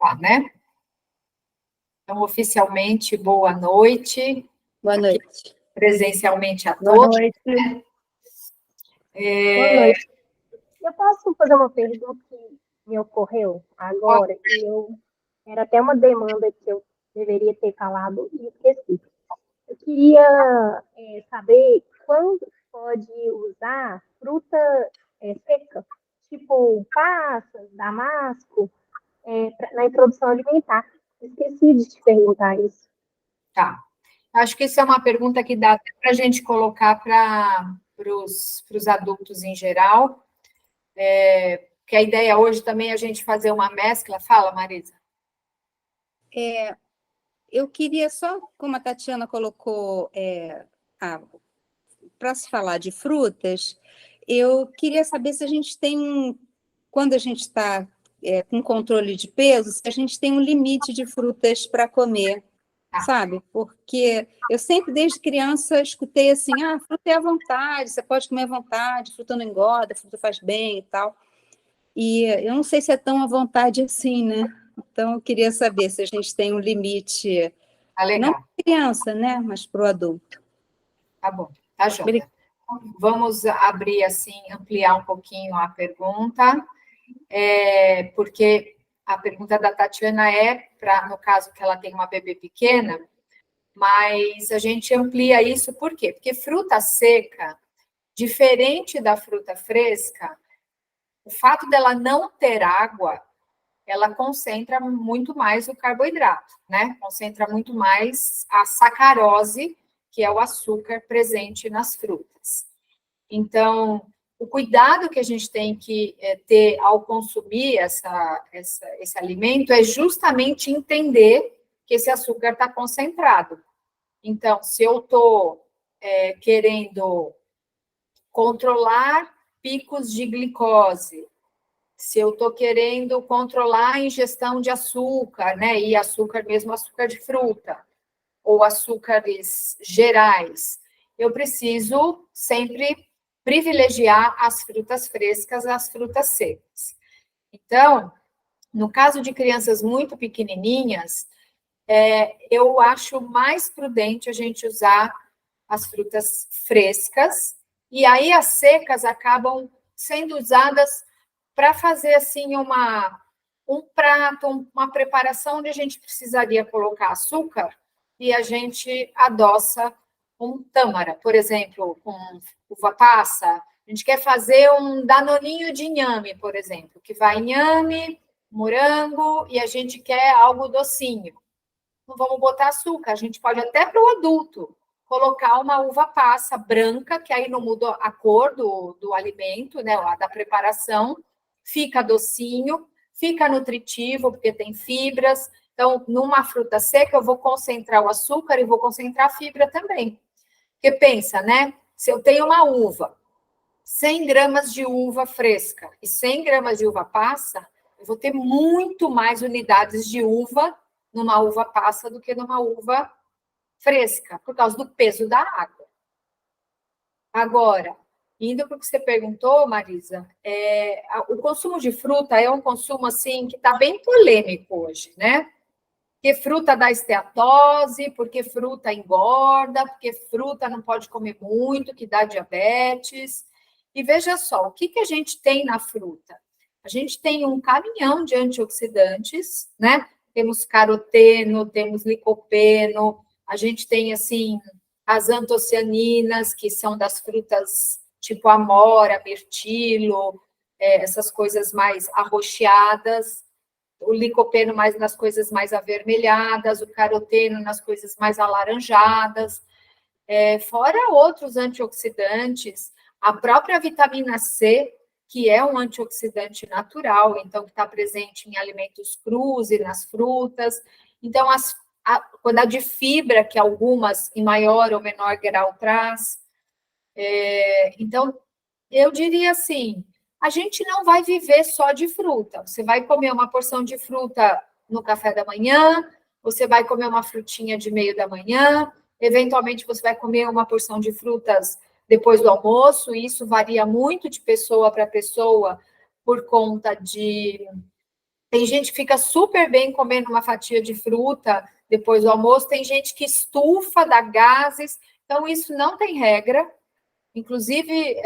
Tá, né? Então, oficialmente, boa noite. Boa noite. Presencialmente a Boa todos. noite. Boa noite. Eu posso fazer uma pergunta que me ocorreu agora, que era até uma demanda que eu deveria ter falado e esqueci. Eu queria saber quando pode usar fruta seca, tipo passas, damasco, na introdução alimentar. Esqueci de te perguntar isso. Tá. Acho que isso é uma pergunta que dá até para a gente colocar para os adultos em geral, que a ideia hoje também é a gente fazer uma mescla. Fala, Marisa. Eu queria só, como a Tatiana colocou, para se falar de frutas, eu queria saber se a gente tem, quando a gente está com controle de peso, se a gente tem um limite de frutas para comer, sabe? Porque eu sempre, desde criança, escutei assim, fruta é à vontade, você pode comer à vontade, fruta não engorda, fruta faz bem e tal. E eu não sei se é tão à vontade assim, né? Então, eu queria saber se a gente tem um limite, não para criança, né? Mas para o adulto. Tá bom, tá joia. Vamos abrir assim, ampliar um pouquinho a pergunta, porque a pergunta da Tatiana no caso que ela tem uma bebê pequena, mas a gente amplia isso por quê? Porque fruta seca, diferente da fruta fresca, o fato dela não ter água, ela concentra muito mais o carboidrato, né? Concentra muito mais a sacarose, que é o açúcar presente nas frutas. Então, o cuidado que a gente tem que ter ao consumir esse alimento é justamente entender que esse açúcar está concentrado. Então, se eu estou querendo controlar picos de glicose, se eu estou querendo controlar a ingestão de açúcar, né? E açúcar mesmo, açúcar de fruta, ou açúcares gerais, eu preciso sempre privilegiar as frutas frescas às frutas secas. Então, no caso de crianças muito pequenininhas, eu acho mais prudente a gente usar as frutas frescas, e aí as secas acabam sendo usadas para fazer assim um prato, uma preparação onde a gente precisaria colocar açúcar e a gente adoça um tâmara, por exemplo, com uva passa. A gente quer fazer um danoninho de inhame, por exemplo, que vai inhame, morango, e a gente quer algo docinho. Não vamos botar açúcar, a gente pode até para o adulto colocar uma uva passa branca, que aí não muda a cor do alimento, né, da preparação, fica docinho, fica nutritivo, porque tem fibras. Então, numa fruta seca, eu vou concentrar o açúcar e vou concentrar a fibra também. Porque pensa, né? Se eu tenho uma uva, 100 gramas de uva fresca e 100 gramas de uva passa, eu vou ter muito mais unidades de uva numa uva passa do que numa uva fresca, por causa do peso da água. Agora, indo para o que você perguntou, Marisa, o consumo de fruta é um consumo assim que está bem polêmico hoje, né? Porque fruta dá esteatose, porque fruta engorda, porque fruta não pode comer muito, que dá diabetes. E veja só, o que a gente tem na fruta? A gente tem um caminhão de antioxidantes, né? Temos caroteno, temos licopeno, a gente tem, assim, as antocianinas, que são das frutas tipo amora, mirtilo, essas coisas mais arroxeadas, o licopeno mais nas coisas mais avermelhadas, o caroteno nas coisas mais alaranjadas, fora outros antioxidantes, a própria vitamina C, que é um antioxidante natural, então que está presente em alimentos crus e nas frutas. Então, a quantidade de fibra que algumas, em maior ou menor grau, traz. Então, eu diria assim, a gente não vai viver só de fruta. Você vai comer uma porção de fruta no café da manhã, você vai comer uma frutinha de meio da manhã, eventualmente você vai comer uma porção de frutas depois do almoço, e isso varia muito de pessoa para pessoa por conta Tem gente que fica super bem comendo uma fatia de fruta depois do almoço, tem gente que estufa, dá gases, então isso não tem regra. Inclusive,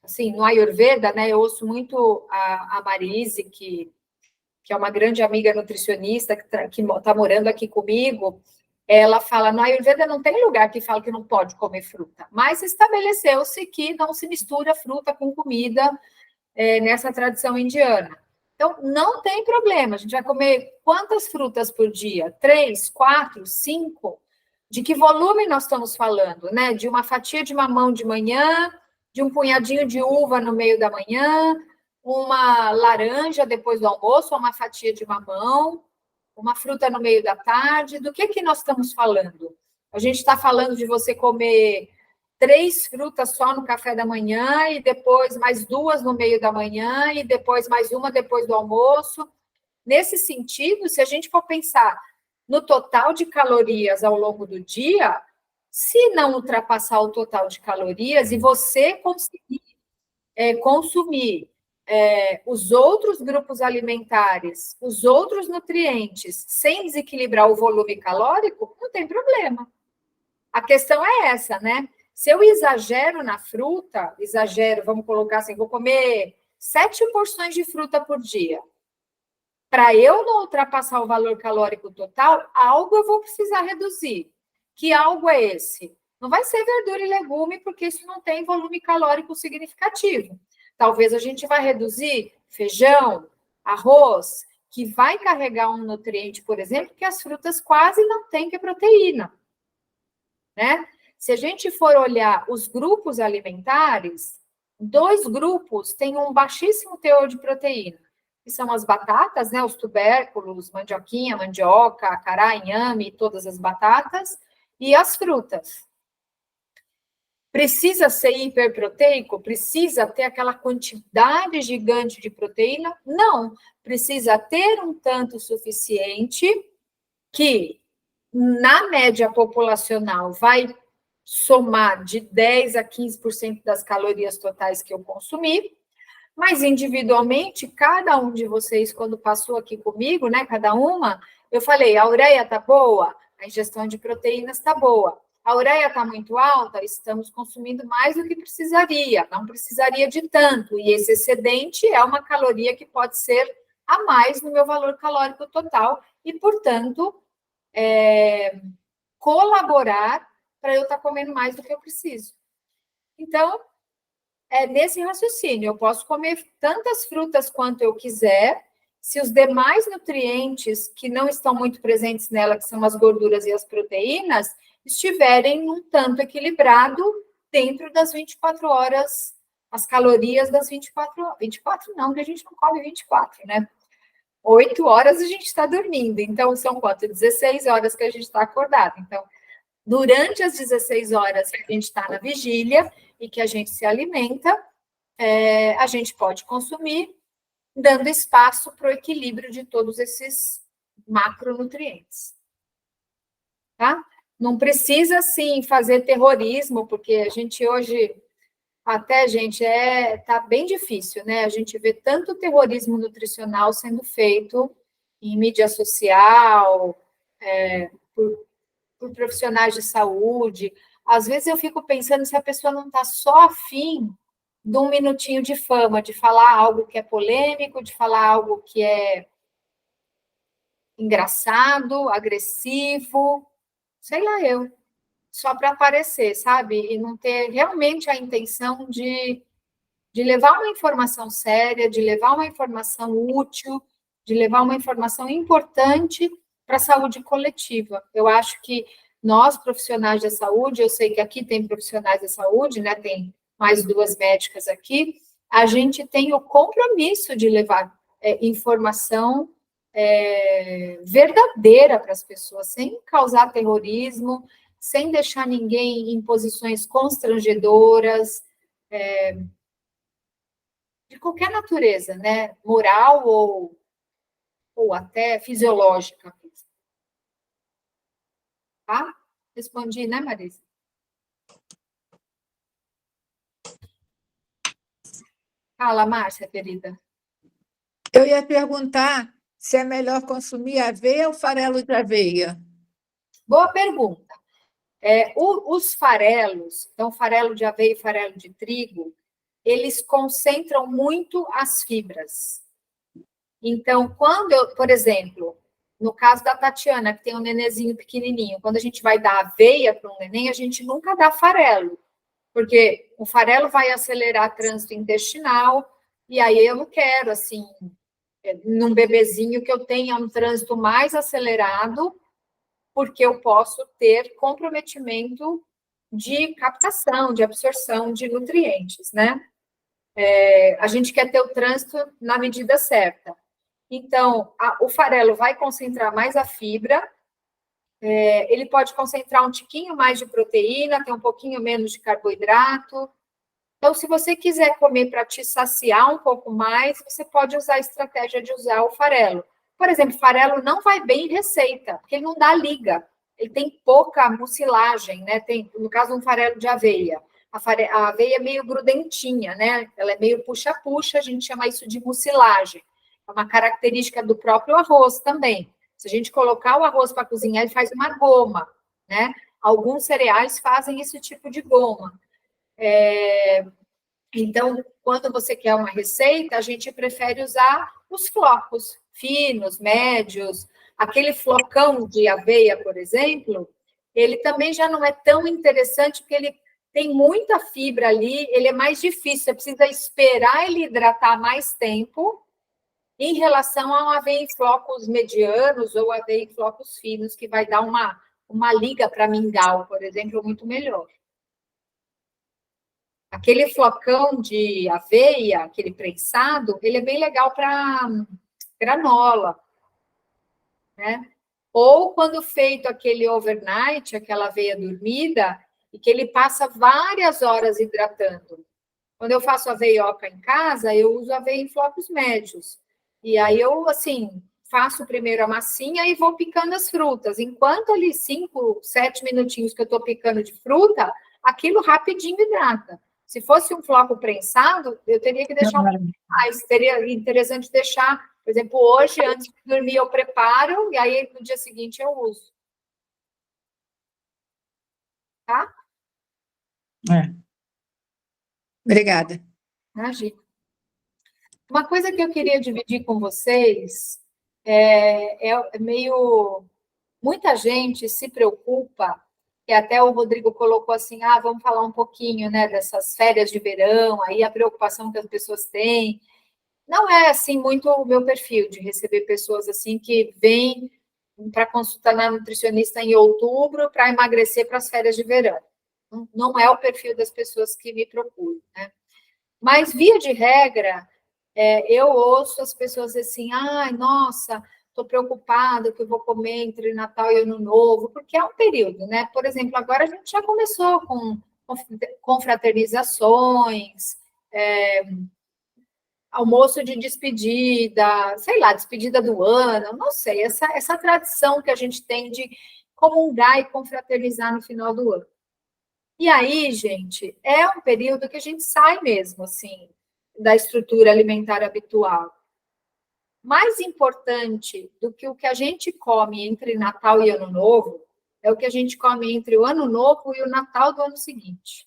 assim, no Ayurveda, né, eu ouço muito a Marise, que é uma grande amiga nutricionista, que está morando aqui comigo. Ela fala, no Ayurveda não tem lugar que fala que não pode comer fruta, mas estabeleceu-se que não se mistura fruta com comida nessa tradição indiana. Então, não tem problema, a gente vai comer quantas frutas por dia? 3, 4, 5? De que volume nós estamos falando, né? De uma fatia de mamão de manhã, de um punhadinho de uva no meio da manhã, uma laranja depois do almoço, ou uma fatia de mamão, uma fruta no meio da tarde. Do que nós estamos falando? A gente está falando de você comer 3 frutas só no café da manhã, e depois mais 2 no meio da manhã, e depois mais uma depois do almoço. Nesse sentido, se a gente for pensar no total de calorias ao longo do dia, se não ultrapassar o total de calorias e você conseguir consumir os outros grupos alimentares, os outros nutrientes, sem desequilibrar o volume calórico, não tem problema. A questão é essa, né? Se eu exagero na fruta, vamos colocar assim, vou comer 7 porções de fruta por dia. Para eu não ultrapassar o valor calórico total, algo eu vou precisar reduzir. Que algo é esse? Não vai ser verdura e legume, porque isso não tem volume calórico significativo. Talvez a gente vai reduzir feijão, arroz, que vai carregar um nutriente, por exemplo, que as frutas quase não têm, que é proteína. Né? Se a gente for olhar os grupos alimentares, 2 grupos têm um baixíssimo teor de proteína, que são as batatas, né, os tubérculos, mandioquinha, mandioca, acará, inhame, todas as batatas, e as frutas. Precisa ser hiperproteico? Precisa ter aquela quantidade gigante de proteína? Não. Precisa ter um tanto suficiente que, na média populacional, vai somar de 10 a 15% das calorias totais que eu consumi, mas individualmente, cada um de vocês, quando passou aqui comigo, né, cada uma, eu falei, a ureia está boa, a ingestão de proteínas está boa. A ureia está muito alta, estamos consumindo mais do que precisaria, não precisaria de tanto, e esse excedente é uma caloria que pode ser a mais no meu valor calórico total, e, portanto, colaborar para eu estar comendo mais do que eu preciso. Então, é nesse raciocínio, eu posso comer tantas frutas quanto eu quiser, se os demais nutrientes que não estão muito presentes nela, que são as gorduras e as proteínas, estiverem um tanto equilibrado dentro das 24 horas, as calorias das 24 horas. 24 não, porque a gente não come 24, né? 8 horas a gente está dormindo, então são quanto? 16 horas que a gente está acordado. Então, durante as 16 horas que a gente está na vigília e que a gente se alimenta, a gente pode consumir, dando espaço para o equilíbrio de todos esses macronutrientes. Tá? Não precisa, sim, fazer terrorismo, porque a gente hoje, até, gente, tá bem difícil, né? A gente vê tanto terrorismo nutricional sendo feito em mídia social, por profissionais de saúde. Às vezes eu fico pensando se a pessoa não está só afim de um minutinho de fama, de falar algo que é polêmico, de falar algo que é engraçado, agressivo, sei lá eu, só para aparecer, sabe? E não ter realmente a intenção de levar uma informação séria, de levar uma informação útil, de levar uma informação importante para a saúde coletiva. Eu acho que nós, profissionais da saúde, eu sei que aqui tem profissionais da saúde, né? Tem mais 2 médicas aqui, a gente tem o compromisso de levar informação verdadeira para as pessoas, sem causar terrorismo, sem deixar ninguém em posições constrangedoras, de qualquer natureza, né? Moral ou até fisiológica. Tá? Respondi, né, Marisa? Fala, Márcia, querida. Eu ia perguntar se é melhor consumir aveia ou farelo de aveia. Boa pergunta. Os farelos, então farelo de aveia e farelo de trigo, eles concentram muito as fibras. Então, quando eu, por exemplo, no caso da Tatiana, que tem um nenenzinho pequenininho, quando a gente vai dar aveia para um neném, a gente nunca dá farelo, porque o farelo vai acelerar trânsito intestinal, e aí eu não quero, assim, num bebezinho que eu tenha um trânsito mais acelerado, porque eu posso ter comprometimento de captação, de absorção de nutrientes, né? A gente quer ter o trânsito na medida certa. Então, o farelo vai concentrar mais a fibra, ele pode concentrar um tiquinho mais de proteína, ter um pouquinho menos de carboidrato. Então, se você quiser comer para te saciar um pouco mais, você pode usar a estratégia de usar o farelo. Por exemplo, farelo não vai bem em receita, porque ele não dá liga. Ele tem pouca mucilagem, né? Tem, no caso, um farelo de aveia. A aveia é meio grudentinha, né? Ela é meio puxa-puxa, a gente chama isso de mucilagem. É uma característica do próprio arroz também. Se a gente colocar o arroz para cozinhar, ele faz uma goma, né? Alguns cereais fazem esse tipo de goma. Então, quando você quer uma receita, a gente prefere usar os flocos finos, médios. Aquele flocão de aveia, por exemplo, ele também já não é tão interessante, porque ele tem muita fibra ali, ele é mais difícil, você precisa esperar ele hidratar mais tempo, em relação a um aveia em flocos medianos ou aveia em flocos finos, que vai dar uma liga para mingau, por exemplo, muito melhor. Aquele flocão de aveia, aquele prensado, ele é bem legal para granola, né? Ou quando feito aquele overnight, aquela aveia dormida, e que ele passa várias horas hidratando. Quando eu faço aveioca em casa, eu uso aveia em flocos médios. E aí eu, assim, faço primeiro a massinha e vou picando as frutas. Enquanto ali 5, 7 minutinhos que eu estou picando de fruta, aquilo rapidinho hidrata. Se fosse um floco prensado, eu teria que deixar um pouco mais. Seria interessante deixar, por exemplo, hoje, antes de dormir, eu preparo, e aí no dia seguinte eu uso. Tá? Obrigada. Imagina. Uma coisa que eu queria dividir com vocês é meio... Muita gente se preocupa, e até o Rodrigo colocou assim, vamos falar um pouquinho, né, dessas férias de verão, aí a preocupação que as pessoas têm. Não é, assim, muito o meu perfil de receber pessoas, assim, que vêm para consultar na nutricionista em outubro para emagrecer para as férias de verão. Não é o perfil das pessoas que me procuram, né? Mas, via de regra, eu ouço as pessoas assim, nossa, estou preocupada que eu vou comer entre Natal e Ano Novo, porque é um período, né? Por exemplo, agora a gente já começou com confraternizações, almoço de despedida, sei lá, despedida do ano, não sei, essa tradição que a gente tem de comungar e confraternizar no final do ano. E aí, gente, é um período que a gente sai mesmo, assim, da estrutura alimentar habitual. Mais importante do que o que a gente come entre Natal e Ano Novo é o que a gente come entre o Ano Novo e o Natal do ano seguinte.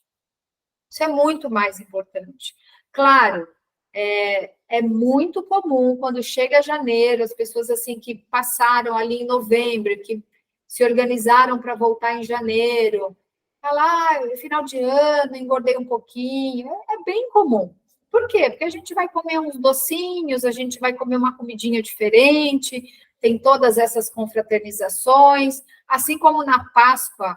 Isso é muito mais importante. Claro, é muito comum quando chega janeiro, as pessoas assim que passaram ali em novembro, que se organizaram para voltar em janeiro, falar, final de ano, engordei um pouquinho, é bem comum. Por quê? Porque a gente vai comer uns docinhos, a gente vai comer uma comidinha diferente, tem todas essas confraternizações, assim como na Páscoa,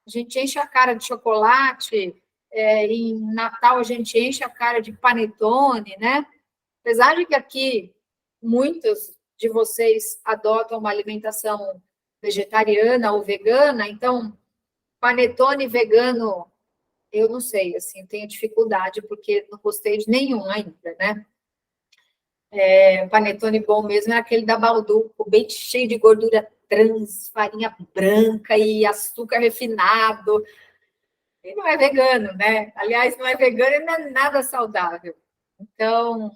a gente enche a cara de chocolate, em Natal a gente enche a cara de panetone, né? Apesar de que aqui muitos de vocês adotam uma alimentação vegetariana ou vegana, então panetone vegano, eu não sei, assim, tenho dificuldade, porque não gostei de nenhum ainda, né? Panetone bom mesmo é aquele da Balduco, bem cheio de gordura trans, farinha branca e açúcar refinado. E não é vegano, né? Aliás, não é vegano e não é nada saudável. Então,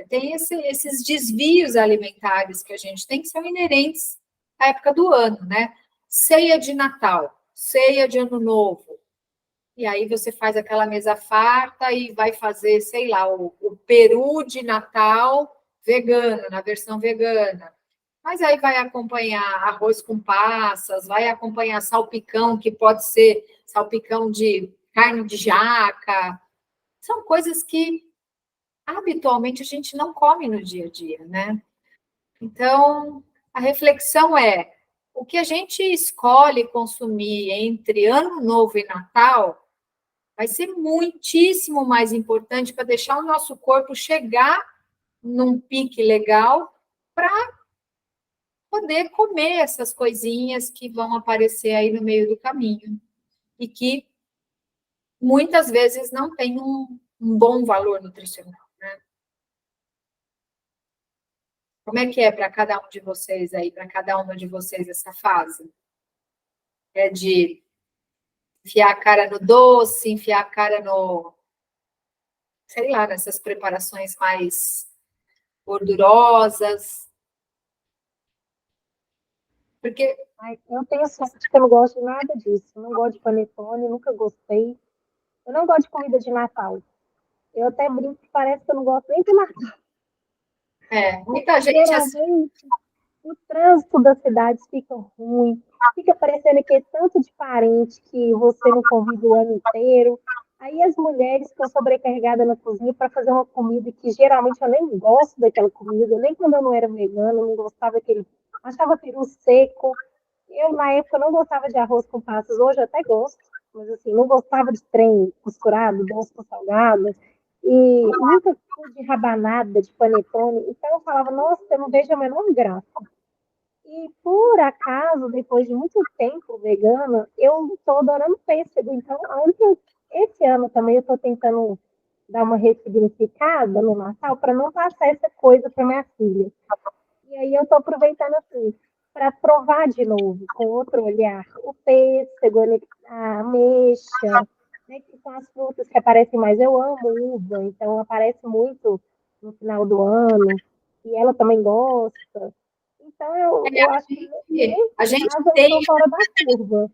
Tem esses desvios alimentares que a gente tem, que são inerentes à época do ano, né? Ceia de Natal, ceia de Ano Novo. E aí você faz aquela mesa farta e vai fazer, sei lá, o peru de Natal vegano, na versão vegana. Mas aí vai acompanhar arroz com passas, vai acompanhar salpicão, que pode ser salpicão de carne de jaca. São coisas que habitualmente a gente não come no dia a dia, né? Então, a reflexão é: o que a gente escolhe consumir entre Ano Novo e Natal vai ser muitíssimo mais importante para deixar o nosso corpo chegar num pique legal para poder comer essas coisinhas que vão aparecer aí no meio do caminho e que muitas vezes não têm um bom valor nutricional, né? Como é que é para cada um de vocês aí, para cada uma de vocês essa fase? É de enfiar a cara no doce, enfiar a cara no, sei lá, nessas preparações mais gordurosas? Porque Eu tenho sorte que eu não gosto de nada disso. Eu não gosto de panetone, nunca gostei. Eu não gosto de comida de Natal. Eu até brinco que parece que eu não gosto nem de Natal. Muita gente assim, Geralmente, o trânsito das cidades fica ruim. Fica parecendo que é tanto de parente que você não convive o ano inteiro. Aí as mulheres ficam sobrecarregadas na cozinha para fazer uma comida que geralmente eu nem gosto daquela comida. Nem quando eu não era vegana, eu não gostava daquele... Achava peru seco. Eu, na época, não gostava de arroz com passas. Hoje eu até gosto, mas assim, não gostava de trem costurado, doce com salgado. E nunca fui de rabanada, de panetone. Então eu falava, nossa, eu não vejo a menor graça. E por acaso, depois de muito tempo vegana, eu estou adorando pêssego. Então, esse ano também eu estou tentando dar uma ressignificada no Natal para não passar essa coisa para minha filha. E aí eu estou aproveitando assim, para provar de novo, com outro olhar, o pêssego, a ameixa, né, que são as frutas que aparecem mais. Eu amo uva, então aparece muito no final do ano, e ela também gosta. Então eu acho que nesse a gente caso eu tem, estou fora da curva.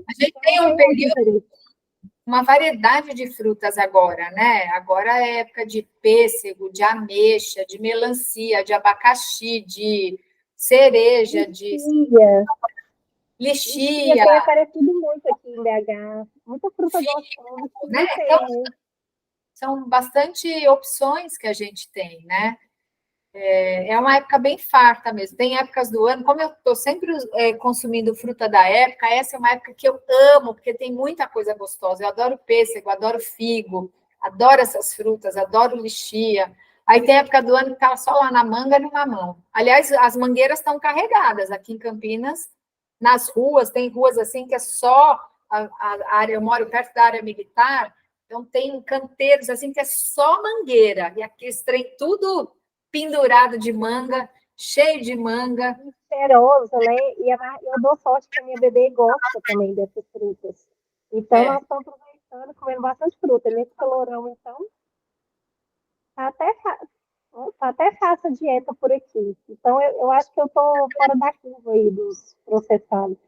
a gente Eu tem não um tenho muito período, interesse. uma variedade de frutas agora, né? Agora é época de pêssego, de ameixa, de melancia, de abacaxi, de cereja, de Lixia. Lixia lixia, tem aparecido muito aqui em BH. Muita fruta gostosa que né? não Então, tem, né? são bastante opções que a gente tem, né? É uma época bem farta mesmo. Tem épocas do ano, como eu estou sempre consumindo fruta da época, essa é uma época que eu amo, porque tem muita coisa gostosa. Eu adoro pêssego, adoro figo, adoro essas frutas, adoro lixia. Aí tem época do ano que está só lá na manga e no mamão. Aliás, as mangueiras estão carregadas aqui em Campinas, nas ruas, tem ruas assim que é só a área, eu moro perto da área militar, então tem canteiros assim que é só mangueira, e aqui esse trem tudo pendurado de manga, cheio de manga. Cheirosa, né? E eu dou sorte que a minha bebê gosta também dessas frutas. Então, nós estamos aproveitando, comendo bastante fruta. Nesse calorão, então, tá até, tá até fácil a dieta por aqui. Então, eu acho que eu tô fora da curva aí dos processados.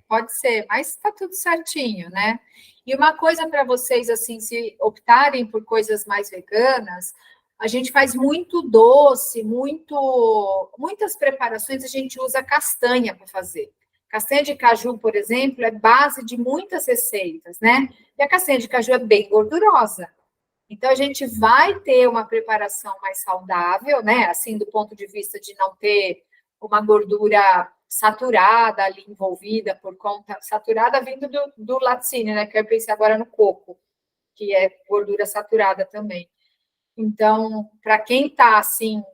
Pode ser, mas está tudo certinho, né? E uma coisa para vocês, assim, se optarem por coisas mais veganas, a gente faz muito doce, muitas preparações, a gente usa castanha para fazer. Castanha de caju, por exemplo, é base de muitas receitas, né? E a castanha de caju é bem gordurosa. Então, a gente vai ter uma preparação mais saudável, né? Assim, do ponto de vista de não ter uma gordura saturada ali envolvida por conta, saturada vindo do laticínio, né? Que eu pensei agora no coco, que é gordura saturada também. Então, para quem está, assim,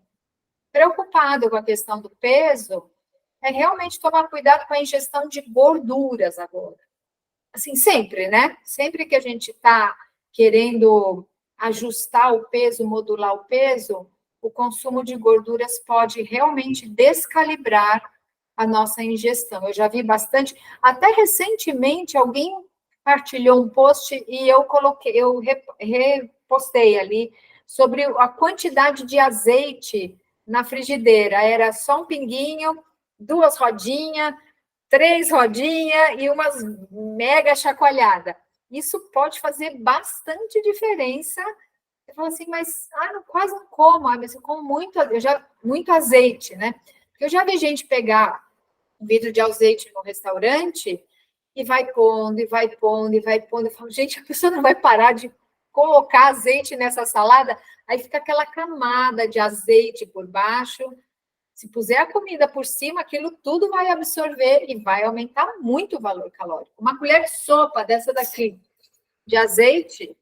preocupado com a questão do peso, é realmente tomar cuidado com a ingestão de gorduras agora. Assim, sempre, né? Sempre que a gente está querendo ajustar o peso, modular o peso, o consumo de gorduras pode realmente descalibrar a nossa ingestão. Eu já vi bastante, até recentemente alguém partilhou um post e eu repostei ali sobre a quantidade de azeite na frigideira. Era só um pinguinho, 2 rodinhas, 3 rodinhas e umas mega chacoalhada. Isso pode fazer bastante diferença. Eu falo assim, mas quase não como, mas eu como muito azeite, né? Porque eu já vi gente pegar um vidro de azeite no restaurante e vai pondo, e vai pondo, e vai pondo. Eu falo, gente, a pessoa não vai parar de colocar azeite nessa salada, aí fica aquela camada de azeite por baixo. Se puser a comida por cima, aquilo tudo vai absorver e vai aumentar muito o valor calórico. Uma colher de sopa dessa daqui, de azeite,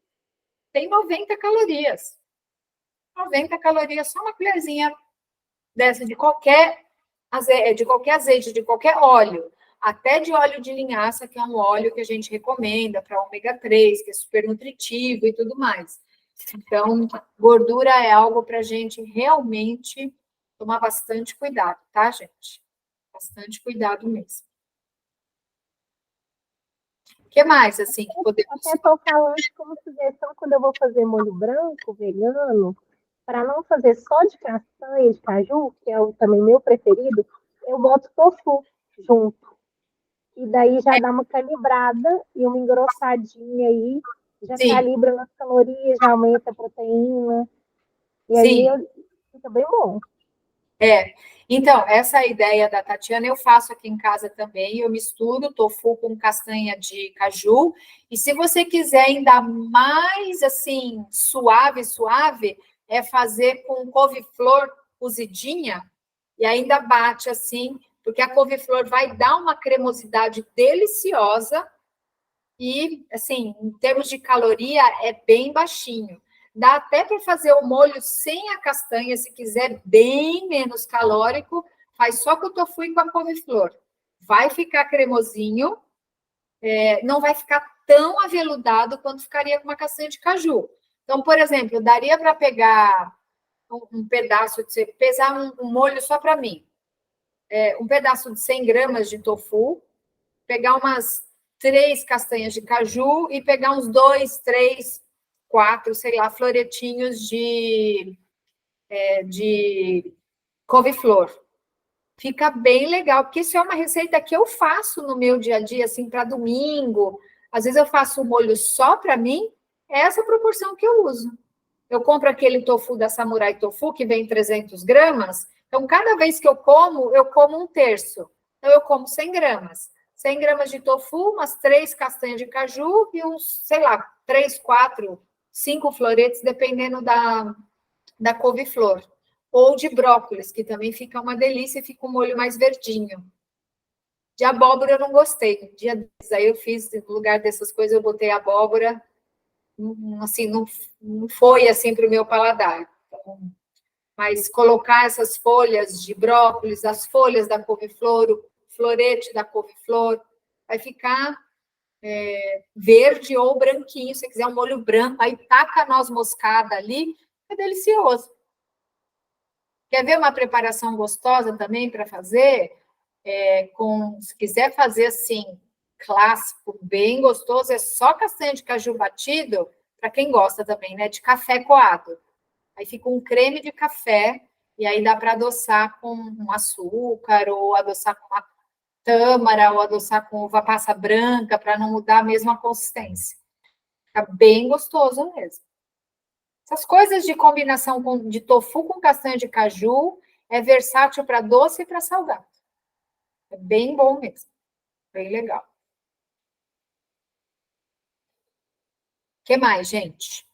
tem 90 calorias. 90 calorias, só uma colherzinha dessa de qualquer azeite, de qualquer óleo. Até de óleo de linhaça, que é um óleo que a gente recomenda para ômega 3, que é super nutritivo e tudo mais. Então, gordura é algo para a gente realmente tomar bastante cuidado, tá, gente? Bastante cuidado mesmo. O que mais, assim, que podemos... Até estou falando como sugestão, quando eu vou fazer molho branco, vegano, para não fazer só de castanha de caju, que é também meu preferido, eu boto tofu junto. E daí já dá uma calibrada e uma engrossadinha aí, já Sim. calibra nas calorias, já aumenta a proteína. E aí fica bem bom. Então, essa ideia da Tatiana eu faço aqui em casa também. Eu misturo tofu com castanha de caju. E se você quiser ainda mais, assim, suave, é fazer com couve-flor cozidinha e ainda bate assim, porque a couve-flor vai dar uma cremosidade deliciosa e, assim, em termos de caloria, é bem baixinho. Dá até para fazer o molho sem a castanha, se quiser, bem menos calórico, faz só com o tofu e com a couve-flor. Vai ficar cremosinho, não vai ficar tão aveludado quanto ficaria com uma castanha de caju. Então, por exemplo, daria para pegar um pedaço, pesar um molho só para mim. Um pedaço de 100 gramas de tofu, pegar umas 3 castanhas de caju e pegar uns 2, 3, 4, sei lá, floretinhos de couve-flor. Fica bem legal, porque isso é uma receita que eu faço no meu dia a dia, assim, para domingo. Às vezes eu faço o molho só para mim, é essa proporção que eu uso. Eu compro aquele tofu da Samurai Tofu, que vem 300 gramas. Então, cada vez que eu como 1/3. Então, eu como 100 gramas. 100 gramas de tofu, umas 3 castanhas de caju e uns, sei lá, 3, 4, 5 floretes, dependendo da couve-flor. Ou de brócolis, que também fica uma delícia e fica um molho mais verdinho. De abóbora eu não gostei. Um dia desses aí eu fiz, no lugar dessas coisas, eu botei abóbora. Assim, não foi assim para o meu paladar. Então, mas colocar essas folhas de brócolis, as folhas da couve-flor, o florete da couve-flor, vai ficar verde ou branquinho. Se você quiser um molho branco, aí taca a noz moscada ali, é delicioso. Quer ver uma preparação gostosa também para fazer? Se quiser fazer assim, clássico, bem gostoso, é só castanha de caju batido, para quem gosta também, né? De café coado. Aí fica um creme de café, e aí dá para adoçar com um açúcar, ou adoçar com uma tâmara, ou adoçar com uva passa branca, para não mudar a mesma consistência. Fica bem gostoso mesmo. Essas coisas de combinação de tofu com castanha de caju é versátil para doce e para salgado. É bem bom mesmo. Bem legal. O que mais, gente?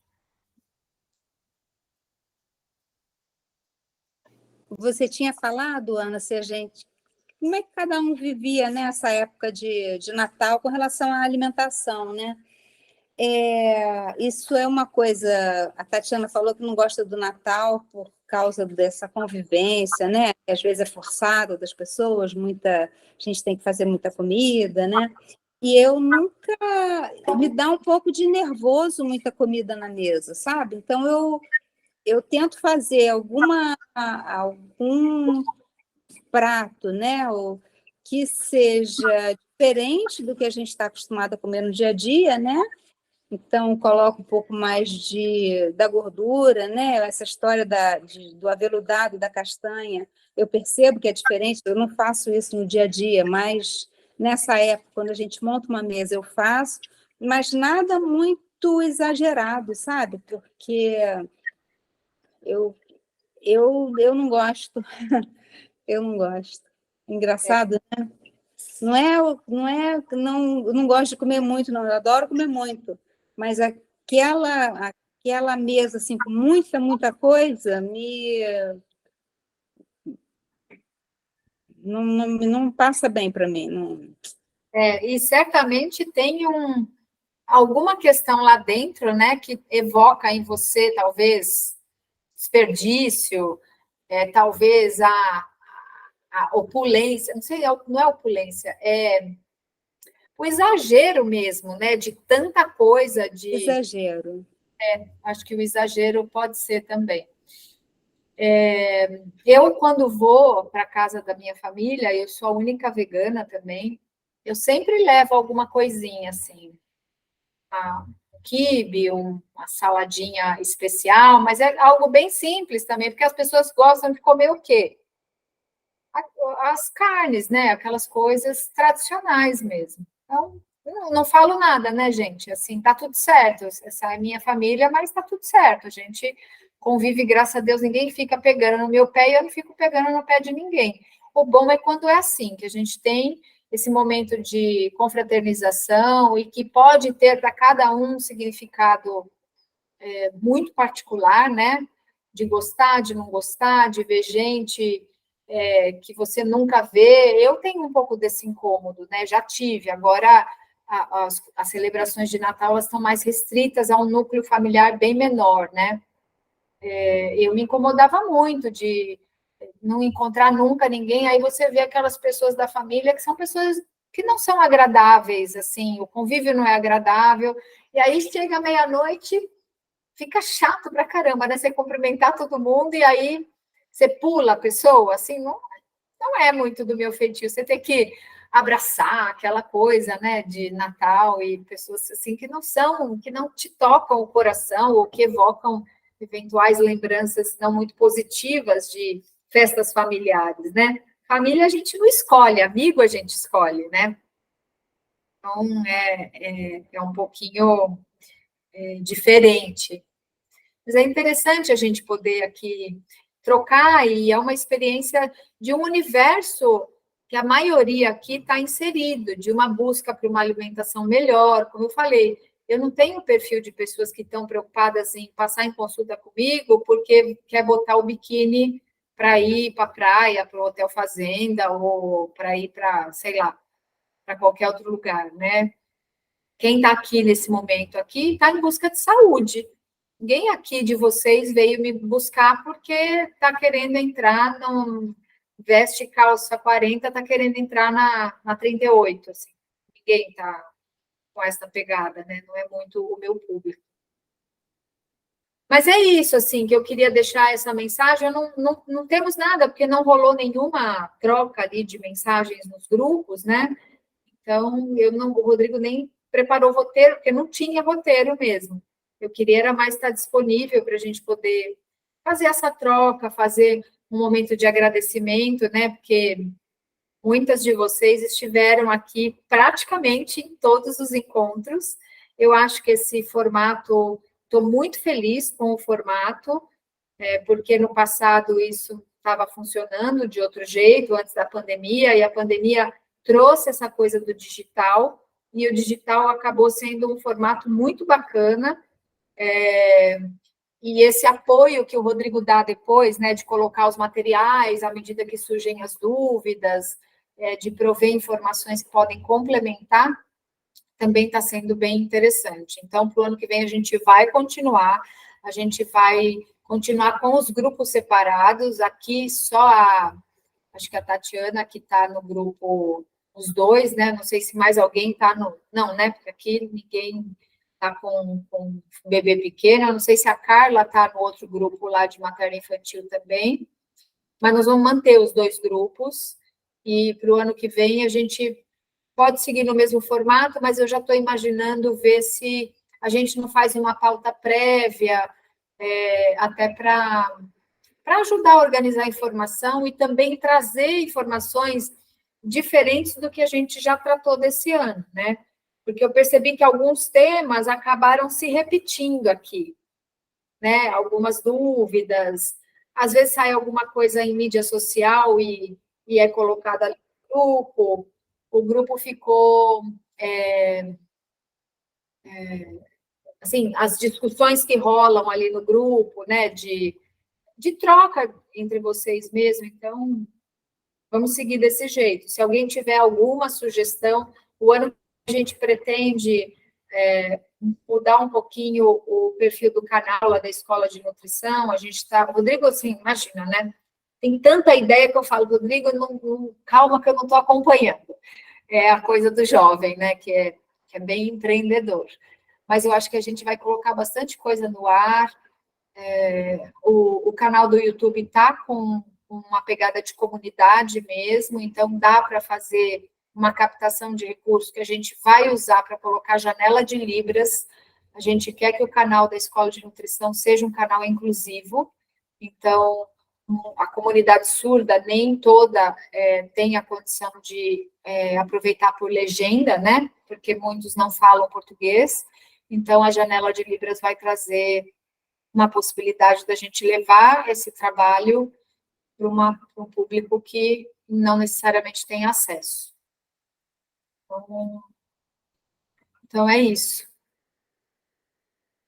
Você tinha falado, Ana, se a gente... Como é que cada um vivia nessa época de Natal com relação à alimentação, né? Isso é uma coisa... A Tatiana falou que não gosta do Natal por causa dessa convivência, né? Que às vezes é forçado das pessoas, a gente tem que fazer muita comida, né? E eu nunca... Me dá um pouco de nervoso muita comida na mesa, sabe? Então, eu tento fazer algum prato, né? Ou que seja diferente do que a gente está acostumado a comer no dia a dia, né? então coloco um pouco mais da gordura, né? Essa história do aveludado da castanha, eu percebo que é diferente, eu não faço isso no dia a dia, mas nessa época, quando a gente monta uma mesa, eu faço, mas nada muito exagerado, sabe? Porque eu, eu não gosto, eu não gosto. Engraçado, eu não gosto de comer muito, não, eu adoro comer muito, mas aquela mesa, assim, com muita coisa, não passa bem para mim. Não... E certamente tem alguma questão lá dentro, né, que evoca em você, talvez, desperdício, talvez a opulência, não sei, não é opulência, é o exagero mesmo, né, de tanta coisa, Exagero. Acho que o exagero pode ser também. Eu, quando vou para a casa da minha família, eu sou a única vegana também, eu sempre levo alguma coisinha, assim, um quibe, uma saladinha especial, mas é algo bem simples também, porque as pessoas gostam de comer o quê? As carnes, né? Aquelas coisas tradicionais mesmo. Então, eu não falo nada, né, gente? Assim, tá tudo certo. Essa é minha família, mas tá tudo certo. A gente convive, graças a Deus, ninguém fica pegando no meu pé e eu não fico pegando no pé de ninguém. O bom é quando é assim, que a gente tem esse momento de confraternização e que pode ter para cada um significado muito particular, né? De gostar, de não gostar, de ver gente que você nunca vê. Eu tenho um pouco desse incômodo, né? Já tive. Agora, as celebrações de Natal elas estão mais restritas a um núcleo familiar bem menor, né? Eu me incomodava muito de não encontrar nunca ninguém. Aí você vê aquelas pessoas da família que são pessoas que não são agradáveis, assim, o convívio não é agradável. E aí chega meia-noite, fica chato pra caramba, né? Você cumprimentar todo mundo e aí você pula a pessoa, assim, não é muito do meu feitio. Você tem que abraçar aquela coisa, né, de Natal e pessoas assim que não te tocam o coração ou que evocam eventuais lembranças não muito positivas de festas familiares, né? Família a gente não escolhe, amigo a gente escolhe, né? Então é um pouquinho diferente. Mas é interessante a gente poder aqui trocar, e é uma experiência de um universo que a maioria aqui está inserido, de uma busca por uma alimentação melhor. Como eu falei, eu não tenho perfil de pessoas que estão preocupadas em passar em consulta comigo porque quer botar o biquíni para ir para a praia, para o hotel fazenda, ou para ir para, sei lá, para qualquer outro lugar, né? Quem está aqui nesse momento aqui está em busca de saúde. Ninguém aqui de vocês veio me buscar porque está querendo entrar no veste calça 40, está querendo entrar na 38, assim. Ninguém está com essa pegada, né? Não é muito o meu público. Mas é isso, assim, que eu queria deixar essa mensagem. Não temos nada, porque não rolou nenhuma troca ali de mensagens nos grupos, né? Então, o Rodrigo nem preparou roteiro, porque não tinha roteiro mesmo. Eu queria era mais estar disponível para a gente poder fazer essa troca, fazer um momento de agradecimento, né? Porque muitas de vocês estiveram aqui praticamente em todos os encontros. Eu acho que esse formato, estou muito feliz com o formato, porque no passado isso estava funcionando de outro jeito, antes da pandemia, e a pandemia trouxe essa coisa do digital, e o digital acabou sendo um formato muito bacana, e esse apoio que o Rodrigo dá depois, né, de colocar os materiais à medida que surgem as dúvidas, de prover informações que podem complementar, também está sendo bem interessante. Então, para o ano que vem, a gente vai continuar com os grupos separados. Aqui, acho que a Tatiana, que está no grupo, os dois, né? Não sei se mais alguém está no. Não, né? Porque aqui ninguém está com bebê pequeno. Não sei se a Carla está no outro grupo lá de materno infantil também. Mas nós vamos manter os dois grupos. E para o ano que vem a gente pode seguir no mesmo formato, mas eu já estou imaginando ver se a gente não faz uma pauta prévia, até para ajudar a organizar a informação e também trazer informações diferentes do que a gente já tratou desse ano, né? Porque eu percebi que alguns temas acabaram se repetindo aqui, né? Algumas dúvidas, às vezes sai alguma coisa em mídia social e é colocada ali no grupo, o grupo ficou, assim, as discussões que rolam ali no grupo, né, de troca entre vocês mesmo, então, vamos seguir desse jeito. Se alguém tiver alguma sugestão, o ano que a gente pretende mudar um pouquinho o perfil do canal lá da Escola de Nutrição, a gente está... Rodrigo, assim, imagina, né? Tem tanta ideia que eu falo, Rodrigo, calma que eu não estou acompanhando. É a coisa do jovem, né? Que é bem empreendedor. Mas eu acho que a gente vai colocar bastante coisa no ar. O canal do YouTube está com uma pegada de comunidade mesmo, então dá para fazer uma captação de recursos que a gente vai usar para colocar janela de Libras. A gente quer que o canal da Escola de Nutrição seja um canal inclusivo, então a comunidade surda nem toda tem a condição de aproveitar por legenda, né? Porque muitos não falam português, então a janela de Libras vai trazer uma possibilidade da gente levar esse trabalho para um público que não necessariamente tem acesso. Então é isso.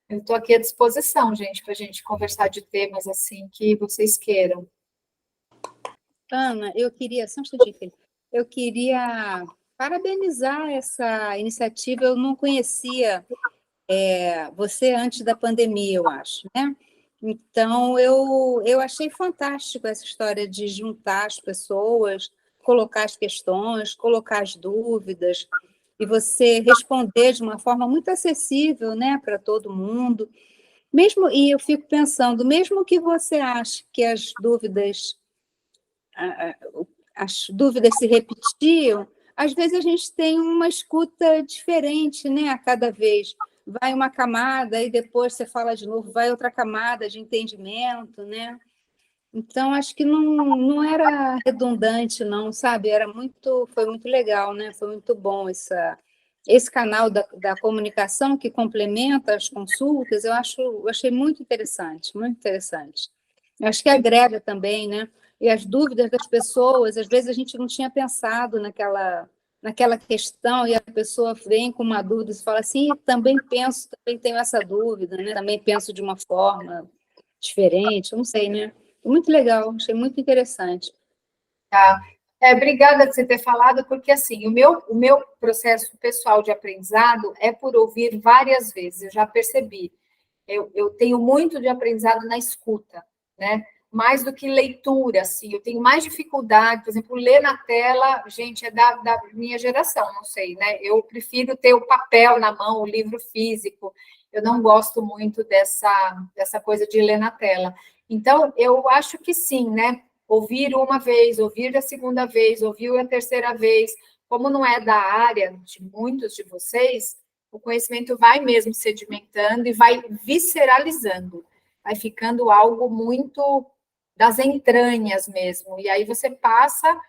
Eu estou aqui à disposição, gente, para a gente conversar de temas assim que vocês queiram. Ana, eu queria, só um instantinho, filho. Eu queria parabenizar essa iniciativa. Eu não conhecia você antes da pandemia, eu acho, né? Então, eu achei fantástico essa história de juntar as pessoas, colocar as questões, colocar as dúvidas, e você responder de uma forma muito acessível, né, para todo mundo. E eu fico pensando, mesmo que você ache que as dúvidas se repetiam, às vezes a gente tem uma escuta diferente, né, a cada vez. Vai uma camada e depois você fala de novo, vai outra camada de entendimento, né? Então, acho que não era redundante, não, sabe? Foi muito legal, né? Foi muito bom esse canal da comunicação que complementa as consultas, eu achei muito interessante, muito interessante. Eu acho que agrega também, né? E as dúvidas das pessoas, às vezes a gente não tinha pensado naquela questão, e a pessoa vem com uma dúvida e fala assim, também tenho essa dúvida, né? Também penso de uma forma diferente, não sei, né? Muito legal, achei muito interessante. Tá. Obrigada por você ter falado, porque assim, o meu processo pessoal de aprendizado é por ouvir várias vezes, eu já percebi. Eu tenho muito de aprendizado na escuta, né? Mais do que leitura, assim, eu tenho mais dificuldade, por exemplo, ler na tela, gente, é da minha geração, não sei, né? Eu prefiro ter o papel na mão, o livro físico, eu não gosto muito dessa coisa de ler na tela. Então, eu acho que sim, né? Ouvir uma vez, ouvir a segunda vez, ouvir a terceira vez, como não é da área de muitos de vocês, o conhecimento vai mesmo sedimentando e vai visceralizando, vai ficando algo muito das entranhas mesmo, e aí você passa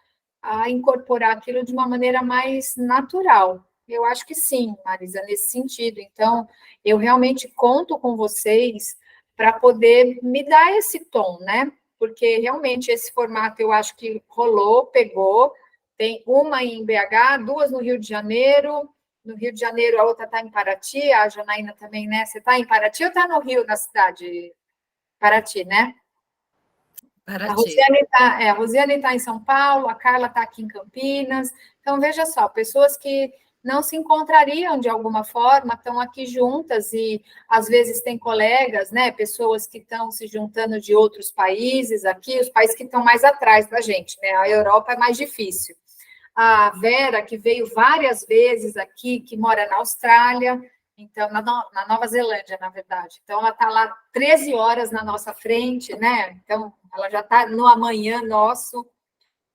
a incorporar aquilo de uma maneira mais natural. Eu acho que sim, Marisa, nesse sentido. Então, eu realmente conto com vocês para poder me dar esse tom, né? Porque realmente esse formato eu acho que rolou, pegou. Tem uma em BH, duas no Rio de Janeiro. No Rio de Janeiro, a outra está em Paraty, a Janaína também, né? Você está em Paraty ou está no Rio, na cidade? Paraty, né? Paraty. A Rosiane está em São Paulo, a Carla está aqui em Campinas. Então, veja só, pessoas que não se encontrariam de alguma forma, estão aqui juntas e, às vezes, tem colegas, né, pessoas que estão se juntando de outros países aqui, os países que estão mais atrás da gente, né, a Europa é mais difícil. A Vera, que veio várias vezes aqui, que mora na Austrália, então, na Nova Zelândia, na verdade. Então, ela está lá 13 horas na nossa frente, né, então, ela já está no amanhã nosso.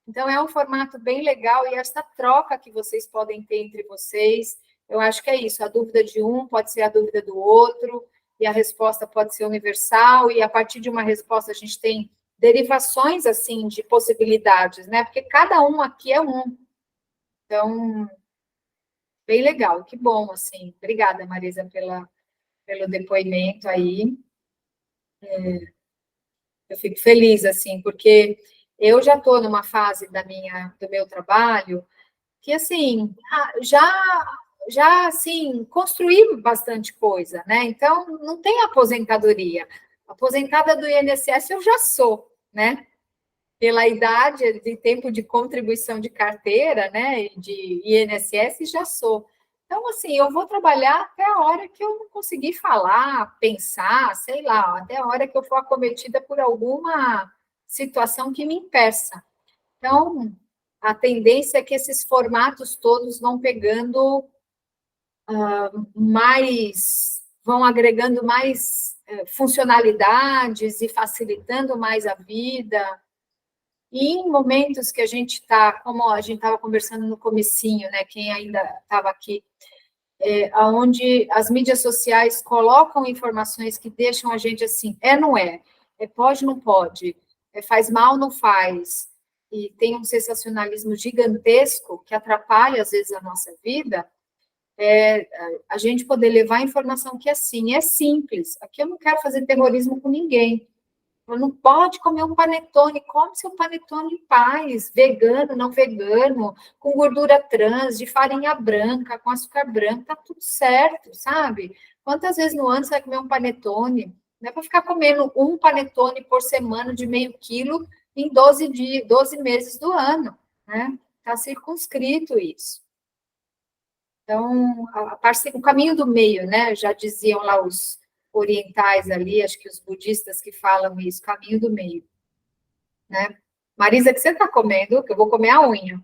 Então, é um formato bem legal, e essa troca que vocês podem ter entre vocês, eu acho que é isso, a dúvida de um pode ser a dúvida do outro, e a resposta pode ser universal, e a partir de uma resposta a gente tem derivações, assim, de possibilidades, né? Porque cada um aqui é um. Então, bem legal, que bom, assim. Obrigada, Marisa, pelo depoimento aí. Eu fico feliz, assim, porque eu já estou numa fase do meu trabalho que, assim, assim, construí bastante coisa, né? Então, não tem aposentadoria. Aposentada do INSS eu já sou, né? Pela idade de tempo de contribuição de carteira, né? E de INSS já sou. Então, assim, eu vou trabalhar até a hora que eu não conseguir falar, pensar, sei lá, até a hora que eu for acometida por alguma situação que me impeça. Então, a tendência é que esses formatos todos vão pegando vão agregando mais funcionalidades e facilitando mais a vida. E em momentos que a gente está, como a gente estava conversando no comecinho, né, quem ainda estava aqui, onde as mídias sociais colocam informações que deixam a gente assim, não pode, não pode, faz mal, não faz, e tem um sensacionalismo gigantesco que atrapalha, às vezes, a nossa vida, a gente poder levar a informação que é simples. Aqui eu não quero fazer terrorismo com ninguém. Não pode comer um panetone, come seu panetone em paz, vegano, não vegano, com gordura trans, de farinha branca, com açúcar branco, tá tudo certo, sabe? Quantas vezes no ano você vai comer um panetone? Não é para ficar comendo um panetone por semana de meio quilo em 12 meses do ano, né? Está circunscrito isso. Então, o caminho do meio, né? Já diziam lá os orientais ali, acho que os budistas que falam isso, caminho do meio, né? Marisa, o que você está comendo? Que eu vou comer a unha.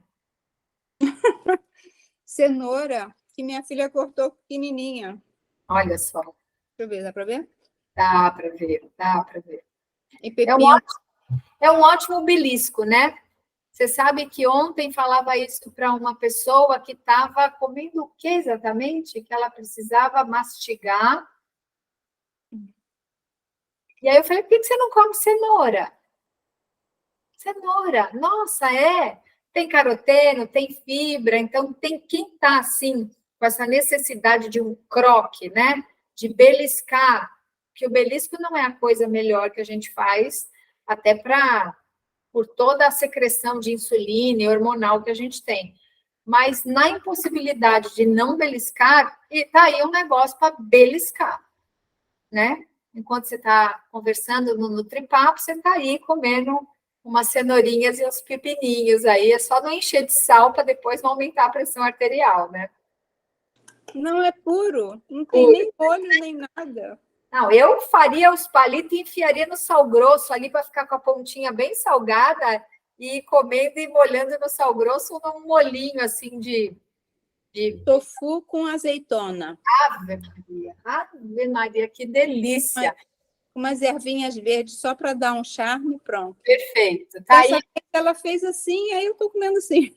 Cenoura, que minha filha cortou pequenininha. Olha só. Deixa eu ver, dá para ver? Dá para ver, dá para ver. E pepino. É um ótimo belisco, né? Você sabe que ontem falava isso para uma pessoa que estava comendo o que exatamente? Que ela precisava mastigar. E aí eu falei, por que você não come cenoura? Cenoura, nossa, tem caroteno, tem fibra, então tem quem está assim, com essa necessidade de um croque, né? De beliscar, que o belisco não é a coisa melhor que a gente faz, até por toda a secreção de insulina e hormonal que a gente tem. Mas na impossibilidade de não beliscar, está aí um negócio para beliscar, né? Enquanto você está conversando no Nutripapo, você está aí comendo umas cenourinhas e uns pepininhos aí, é só não encher de sal para depois não aumentar a pressão arterial, né? Não, é puro, não tem nem molho nem nada. Não, eu faria os palitos e enfiaria no sal grosso ali para ficar com a pontinha bem salgada e comendo e molhando no sal grosso num molinho assim de tofu com azeitona. Ave Maria, que delícia! Umas ervinhas verdes só para dar um charme, pronto. Perfeito. Tá aí. Ela fez assim, aí eu estou comendo assim.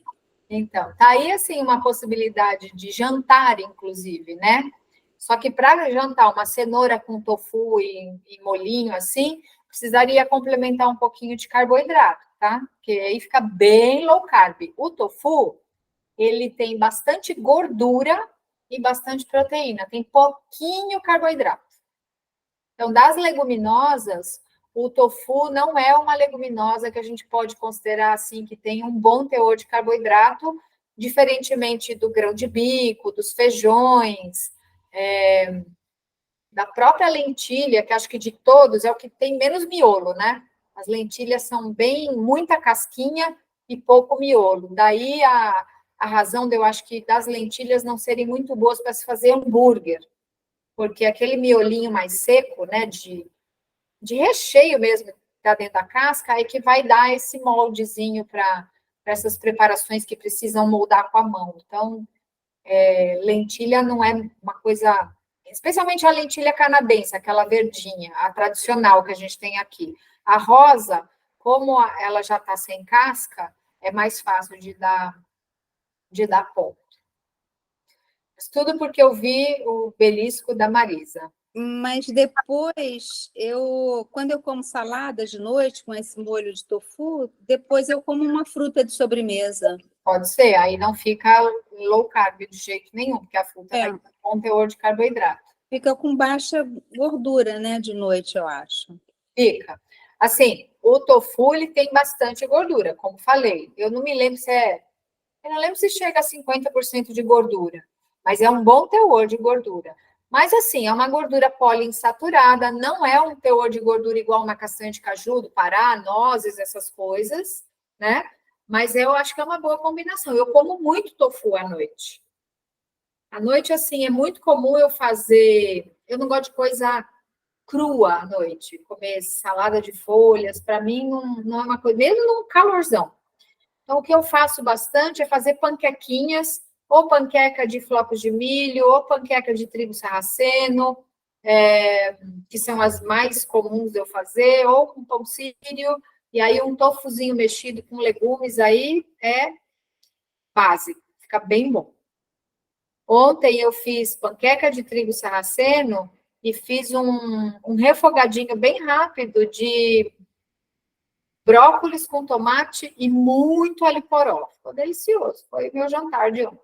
Então, tá aí assim uma possibilidade de jantar, inclusive, né? Só que para jantar uma cenoura com tofu e molhinho assim, precisaria complementar um pouquinho de carboidrato, tá? Porque aí fica bem low carb. O tofu, ele tem bastante gordura e bastante proteína, tem pouquinho carboidrato. Então, das leguminosas, o tofu não é uma leguminosa que a gente pode considerar assim que tem um bom teor de carboidrato, diferentemente do grão de bico, dos feijões, da própria lentilha, que acho que de todos é o que tem menos miolo, né? As lentilhas são muita casquinha e pouco miolo. Daí a razão de eu acho que das lentilhas não serem muito boas para se fazer hambúrguer, porque aquele miolinho mais seco, né, de recheio mesmo, que está dentro da casca, é que vai dar esse moldezinho para essas preparações que precisam moldar com a mão. Então, lentilha não é uma coisa... Especialmente a lentilha canadense, aquela verdinha, a tradicional que a gente tem aqui. A rosa, como ela já está sem casca, é mais fácil de dar ponto. Isso tudo porque eu vi o belisco da Marisa. Mas depois, quando eu como salada de noite com esse molho de tofu, depois eu como uma fruta de sobremesa. Pode ser, aí não fica low carb de jeito nenhum, porque a fruta vai É, ter um bom teor de carboidrato. fica com baixa gordura, né, de noite, eu acho. Fica. Assim, o tofu, ele tem bastante gordura, como falei. Eu não me lembro se eu não lembro se chega a 50% de gordura, mas é um bom teor de gordura. Mas, assim, é uma gordura poliinsaturada, não é um teor de gordura igual uma castanha de caju, do Pará, nozes, essas coisas, né? Mas eu acho que é uma boa combinação. Eu como muito tofu à noite. À noite, assim, é muito comum eu fazer. Eu não gosto de coisa crua à noite, comer salada de folhas, para mim não é uma coisa, mesmo num calorzão. Então, o que eu faço bastante é fazer panquequinhas, ou panqueca de flocos de milho, ou panqueca de trigo sarraceno, que são as mais comuns de eu fazer, ou com pão sírio, e aí um tofuzinho mexido com legumes, aí é básico, fica bem bom. Ontem eu fiz panqueca de trigo sarraceno e fiz um refogadinho bem rápido de brócolis com tomate e muito alho poró. Ficou delicioso. Foi meu jantar de ontem.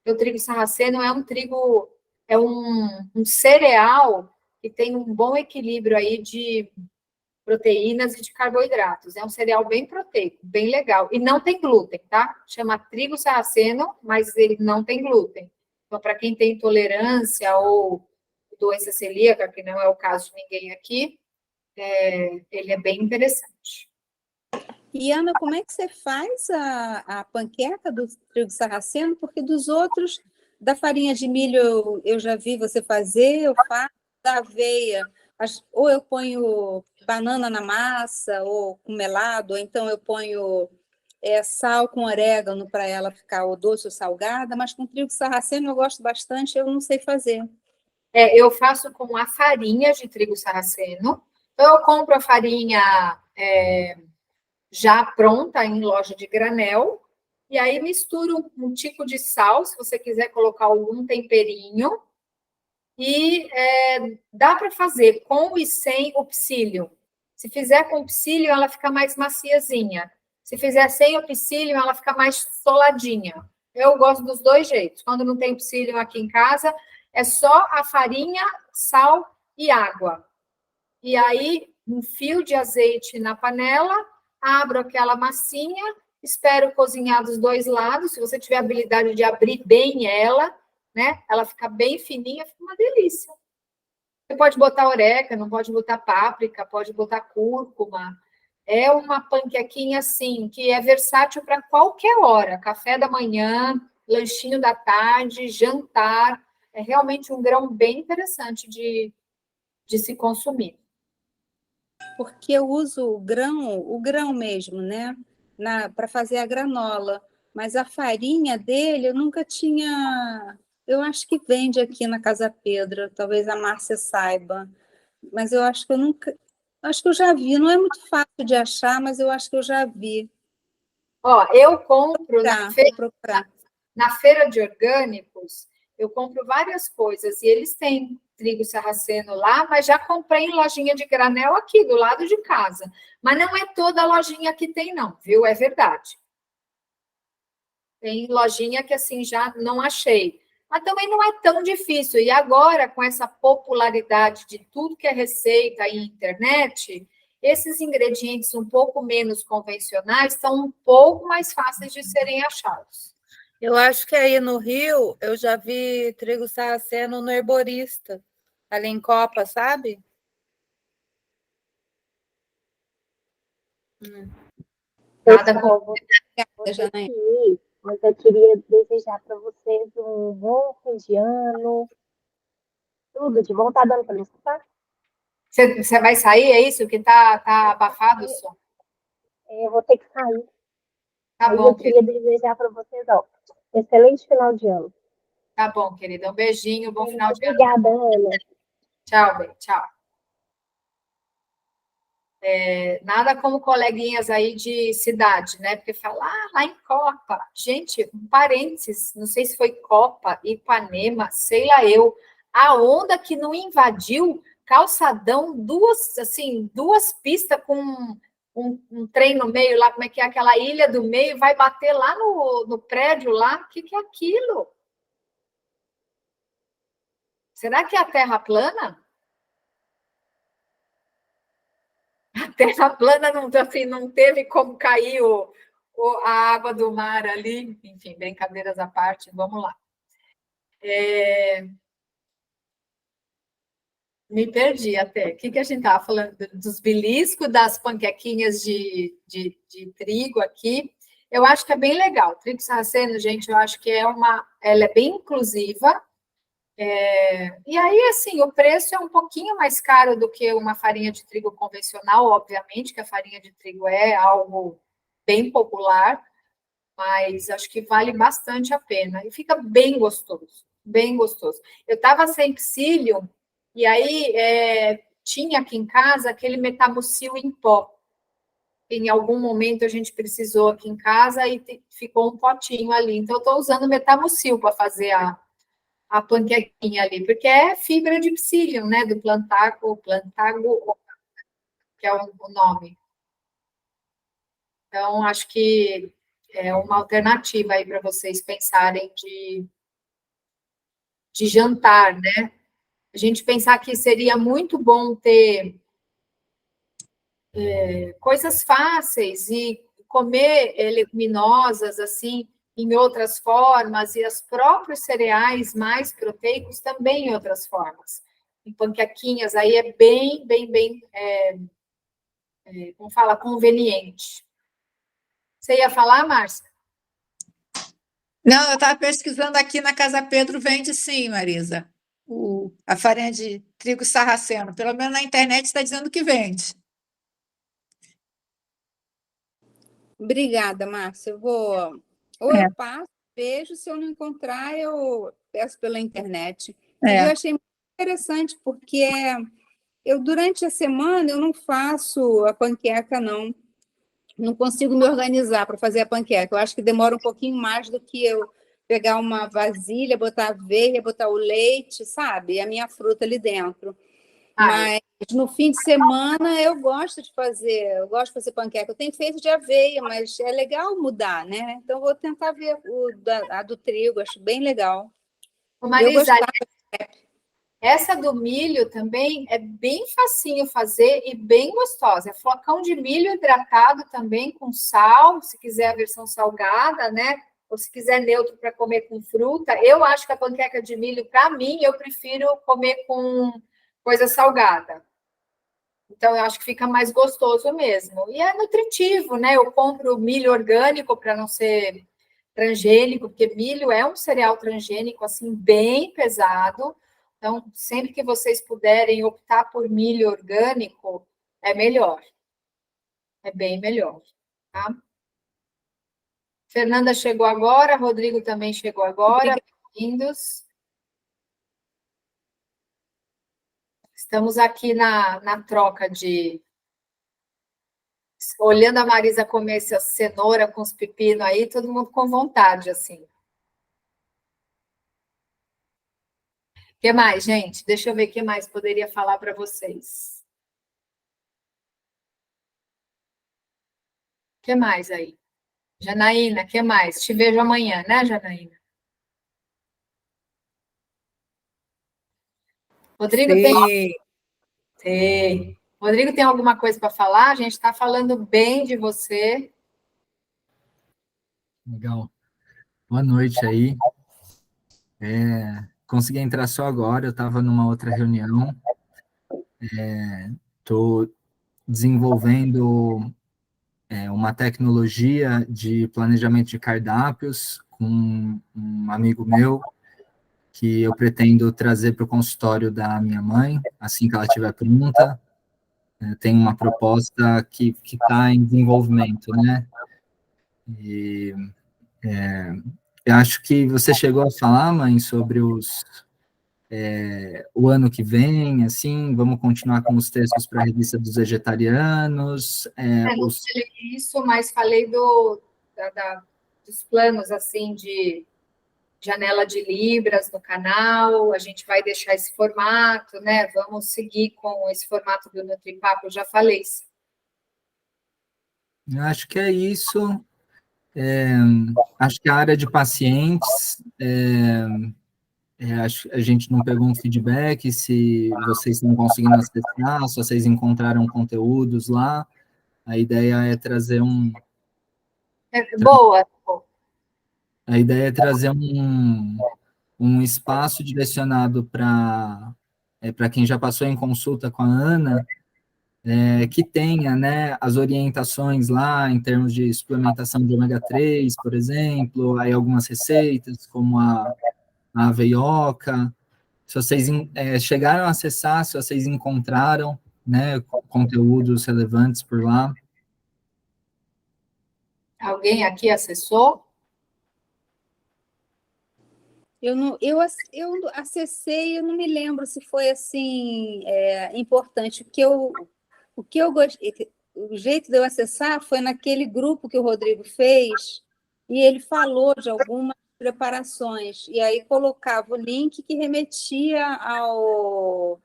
O trigo sarraceno é um trigo, é um cereal que tem um bom equilíbrio aí de proteínas e de carboidratos. É um cereal bem proteico, bem legal. E não tem glúten, tá? Chama trigo sarraceno, mas ele não tem glúten. Então, para quem tem intolerância ou doença celíaca, que não é o caso de ninguém aqui, ele é bem interessante. E, Ana, como é que você faz a panqueca do trigo sarraceno? Porque dos outros, da farinha de milho eu já vi você fazer, eu faço da aveia. Ou eu ponho banana na massa, ou com melado, ou então eu ponho sal com orégano para ela ficar ou doce ou salgada, mas com trigo sarraceno eu gosto bastante, eu não sei fazer. Eu faço com a farinha de trigo sarraceno. Então, eu compro a farinha já pronta em loja de granel, e aí misturo um tico de sal, se você quiser colocar algum temperinho, e dá para fazer com e sem o psyllium. Se fizer com psyllium, ela fica mais maciazinha. Se fizer sem o psyllium, ela fica mais soladinha. Eu gosto dos dois jeitos. Quando não tem psyllium aqui em casa, é só a farinha, sal e água. E aí, um fio de azeite na panela, abro aquela massinha, espero cozinhar dos dois lados. Se você tiver a habilidade de abrir bem ela, né? Ela fica bem fininha, fica uma delícia. Você pode botar orégano, pode botar páprica, pode botar cúrcuma. É uma panquequinha assim, que é versátil para qualquer hora. Café da manhã, lanchinho da tarde, jantar. É realmente um grão bem interessante de se consumir. Porque eu uso o grão mesmo, né? Para fazer a granola. Mas a farinha dele eu nunca tinha. Eu acho que vende aqui na Casa Pedro, talvez a Márcia saiba. Mas eu acho que eu nunca. Acho que eu já vi, não é muito fácil de achar, mas eu acho que eu já vi. Ó, eu compro Vou procurar. na feira de orgânicos, eu compro várias coisas e eles têm trigo sarraceno lá, mas já comprei em lojinha de granel aqui do lado de casa. Mas não é toda lojinha que tem, não, viu? É verdade. Tem lojinha que assim já não achei. Mas também não é tão difícil. E agora, com essa popularidade de tudo que é receita e internet, esses ingredientes um pouco menos convencionais são um pouco mais fáceis de serem achados. Eu acho que aí no Rio eu já vi trigo sarraceno no herborista, ali em Copa, sabe? Nada com... Mas eu queria desejar para vocês um bom fim de ano. Tudo de bom. Tá dando para me escutar? Você vai sair, é isso? Que tá abafado o som. Eu vou ter que sair. Tá Aí bom, eu queria desejar para vocês, excelente final de ano. Tá bom, querida. Um beijinho, bom final de ano. Obrigada, Ana. Tchau, bem. Tchau. Nada como coleguinhas aí de cidade, né? Porque fala, lá em Copa. Gente, um parênteses, não sei se foi Copa, Ipanema, sei lá eu. A onda que não invadiu calçadão, duas pistas com um trem no meio lá, como é que é aquela ilha do meio, vai bater lá no prédio lá. O que é aquilo? Será que é a Terra plana? A Terra plana não teve como cair a água do mar ali. Enfim, brincadeiras à parte, vamos lá. Me perdi até. O que a gente estava falando? Dos beliscos, das panquequinhas de trigo aqui. Eu acho que é bem legal. Trigo sarraceno, gente, eu acho que ela é bem inclusiva. E aí, assim, o preço é um pouquinho mais caro do que uma farinha de trigo convencional, obviamente, que a farinha de trigo é algo bem popular, mas acho que vale bastante a pena. E fica bem gostoso, bem gostoso. Eu estava sem psyllium, e aí tinha aqui em casa aquele metamucil em pó. Em algum momento a gente precisou aqui em casa e ficou um potinho ali. Então, eu estou usando metamucil para fazer a panquequinha ali, porque é fibra de psyllium, né, do plantago, que é o nome. Então, acho que é uma alternativa aí para vocês pensarem de jantar, né? A gente pensar que seria muito bom ter coisas fáceis e comer leguminosas, assim, em outras formas, e os próprios cereais mais proteicos também em outras formas. Em panquequinhas, aí é bem, como fala, conveniente. Você ia falar, Márcia? Não, eu estava pesquisando aqui na Casa Pedro, vende sim, Marisa. A farinha de trigo sarraceno. Pelo menos na internet está dizendo que vende. Obrigada, Márcia. Ou eu passo, vejo, se eu não encontrar, eu peço pela internet. E eu achei muito interessante, porque durante a semana, eu não faço a panqueca, não. Não consigo me organizar para fazer a panqueca. Eu acho que demora um pouquinho mais do que eu pegar uma vasilha, botar aveia, botar o leite, sabe? E a minha fruta ali dentro. Mas no fim de semana eu gosto de fazer panqueca. Eu tenho feito de aveia, mas é legal mudar, né? Então vou tentar ver a do trigo, acho bem legal. Marisa, essa do milho também é bem facinho fazer e bem gostosa. É flocão de milho hidratado também com sal, se quiser a versão salgada, né? Ou se quiser neutro para comer com fruta. Eu acho que a panqueca de milho, para mim, eu prefiro comer com coisa salgada. Então, eu acho que fica mais gostoso mesmo. E é nutritivo, né? Eu compro milho orgânico para não ser transgênico, porque milho é um cereal transgênico, assim, bem pesado. Então, sempre que vocês puderem optar por milho orgânico, é melhor. É bem melhor, tá? Fernanda chegou agora, Rodrigo também chegou agora. Bem-vindos. Estamos aqui na troca de... Olhando a Marisa comer essa cenoura com os pepinos aí, todo mundo com vontade, assim. O que mais, gente? Deixa eu ver o que mais poderia falar para vocês. O que mais aí? Janaína, o que mais? Te vejo amanhã, né, Janaína? Rodrigo Sim. tem... Rodrigo, tem alguma coisa para falar? A gente está falando bem de você. Legal. Boa noite aí. Consegui entrar só agora, eu estava numa outra reunião. Estou desenvolvendo uma tecnologia de planejamento de cardápios com um amigo meu, que eu pretendo trazer para o consultório da minha mãe, assim que ela estiver pronta. Tem uma proposta que está em desenvolvimento, né? E eu acho que você chegou a falar, mãe, sobre o ano que vem, assim, vamos continuar com os textos para a revista dos vegetarianos, Não falei isso, mas falei dos planos, assim, de janela de libras no canal, a gente vai deixar esse formato, né? Vamos seguir com esse formato do Nutripapo, eu já falei isso. eu acho que é isso. Acho que a área de pacientes, acho que a gente não pegou um feedback se vocês estão conseguindo acessar, se vocês encontraram conteúdos lá. A ideia é trazer Boa. a ideia é trazer um espaço direcionado para quem já passou em consulta com a Ana, que tenha, né, as orientações lá em termos de suplementação de ômega 3, por exemplo, aí algumas receitas, como a aveioca. Se vocês chegaram a acessar, se vocês encontraram, né, conteúdos relevantes por lá. Alguém aqui acessou? Eu acessei, eu não me lembro se foi assim importante. O que eu gostei, o jeito de eu acessar foi naquele grupo que o Rodrigo fez, e ele falou de algumas preparações, e aí colocava o link que remetia ao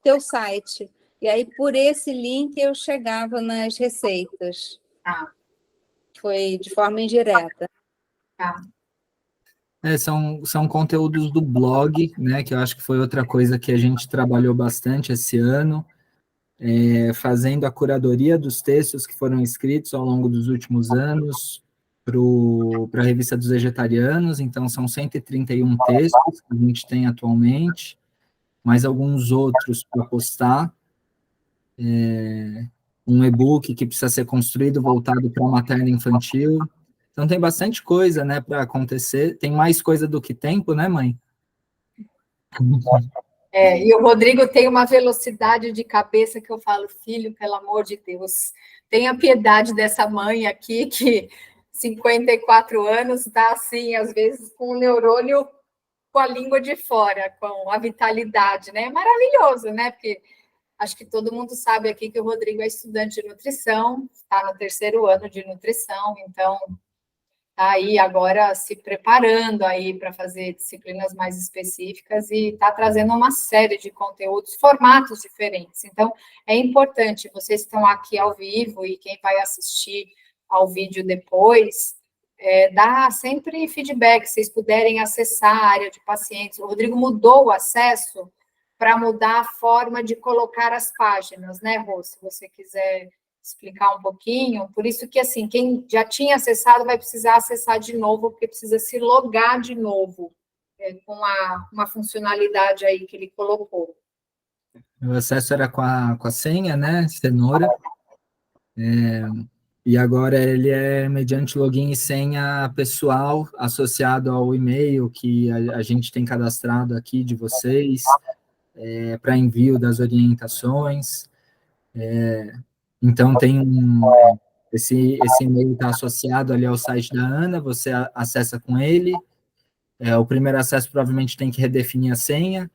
teu site. E aí, por esse link, eu chegava nas receitas. Ah. Foi de forma indireta. Ah. São conteúdos do blog, né, que eu acho que foi outra coisa que a gente trabalhou bastante esse ano, fazendo a curadoria dos textos que foram escritos ao longo dos últimos anos para a Revista dos Vegetarianos. Então, são 131 textos que a gente tem atualmente, mais alguns outros para postar, um e-book que precisa ser construído voltado para a materno infantil. Então, tem bastante coisa, né, para acontecer. Tem mais coisa do que tempo, né, mãe? E o Rodrigo tem uma velocidade de cabeça que eu falo, filho, pelo amor de Deus, tenha piedade dessa mãe aqui, que 54 anos está assim, às vezes, com o neurônio com a língua de fora, com a vitalidade, né? É maravilhoso, né? Porque acho que todo mundo sabe aqui que o Rodrigo é estudante de nutrição, está no 3º ano de nutrição, então está aí agora se preparando aí para fazer disciplinas mais específicas e está trazendo uma série de conteúdos, formatos diferentes. Então, é importante, vocês estão aqui ao vivo e quem vai assistir ao vídeo depois, dá sempre feedback, se vocês puderem acessar a área de pacientes. O Rodrigo mudou o acesso para mudar a forma de colocar as páginas, né, Rô? Se você quiser explicar um pouquinho, por isso que, assim, quem já tinha acessado vai precisar acessar de novo, porque precisa se logar de novo, com uma funcionalidade aí que ele colocou. O acesso era com a senha, né, cenoura, e agora ele é mediante login e senha pessoal, associado ao e-mail que a gente tem cadastrado aqui de vocês, para envio das orientações. Então, tem esse e-mail está associado ali ao site da Ana, você acessa com ele. O primeiro acesso provavelmente tem que redefinir a senha,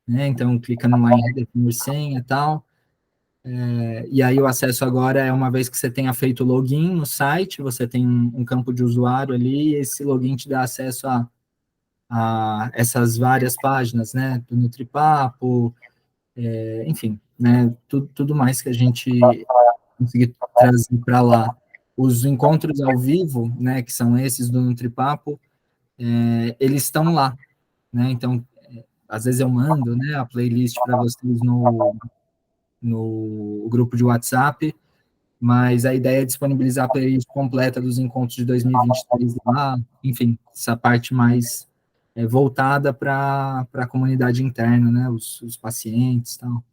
né? Então, clicando lá em redefinir senha e tal. E aí, o acesso agora é uma vez que você tenha feito o login no site, você tem um campo de usuário ali, e esse login te dá acesso a essas várias páginas, né? Do Nutripapo, enfim, né? Tudo mais que a gente conseguir trazer para lá. Os encontros ao vivo, né, que são esses do Nutripapo, eles estão lá, né, então, às vezes eu mando, né, a playlist para vocês no grupo de WhatsApp, mas a ideia é disponibilizar a playlist completa dos encontros de 2023 lá, enfim, essa parte mais voltada para a comunidade interna, né, os pacientes e tal.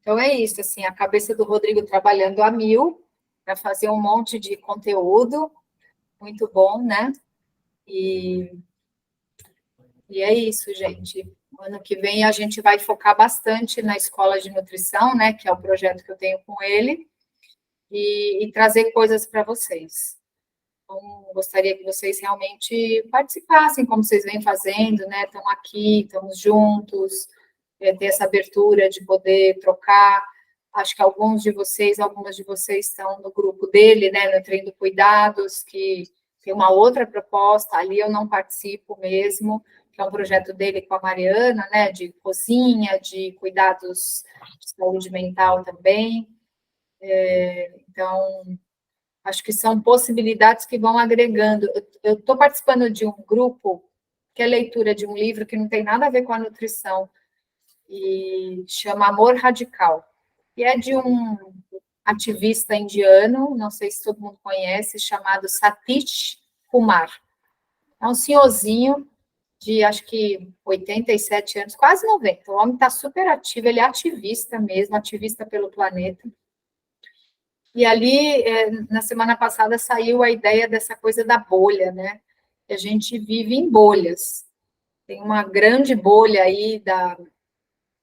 Então, é isso, assim, a cabeça do Rodrigo trabalhando a mil para fazer um monte de conteúdo, muito bom, né? E é isso, gente. Ano que vem a gente vai focar bastante na escola de nutrição, né? Que é o projeto que eu tenho com ele, e trazer coisas para vocês. Então, gostaria que vocês realmente participassem, como vocês vêm fazendo, né? Estão aqui, estamos juntos, ter essa abertura de poder trocar. Acho que algumas de vocês estão no grupo dele, né? Nutrindo Cuidados, que tem uma outra proposta, ali eu não participo mesmo, que é um projeto dele com a Mariana, né? De cozinha, de cuidados de saúde mental também. Então, acho que são possibilidades que vão agregando. Eu estou participando de um grupo que é leitura de um livro que não tem nada a ver com a nutrição, e chama Amor Radical. E é de um ativista indiano, não sei se todo mundo conhece, chamado Satish Kumar. É um senhorzinho de, acho que, 87 anos, quase 90. O homem está super ativo, ele é ativista mesmo, ativista pelo planeta. E ali, na semana passada, saiu a ideia dessa coisa da bolha, né? Que a gente vive em bolhas. Tem uma grande bolha aí,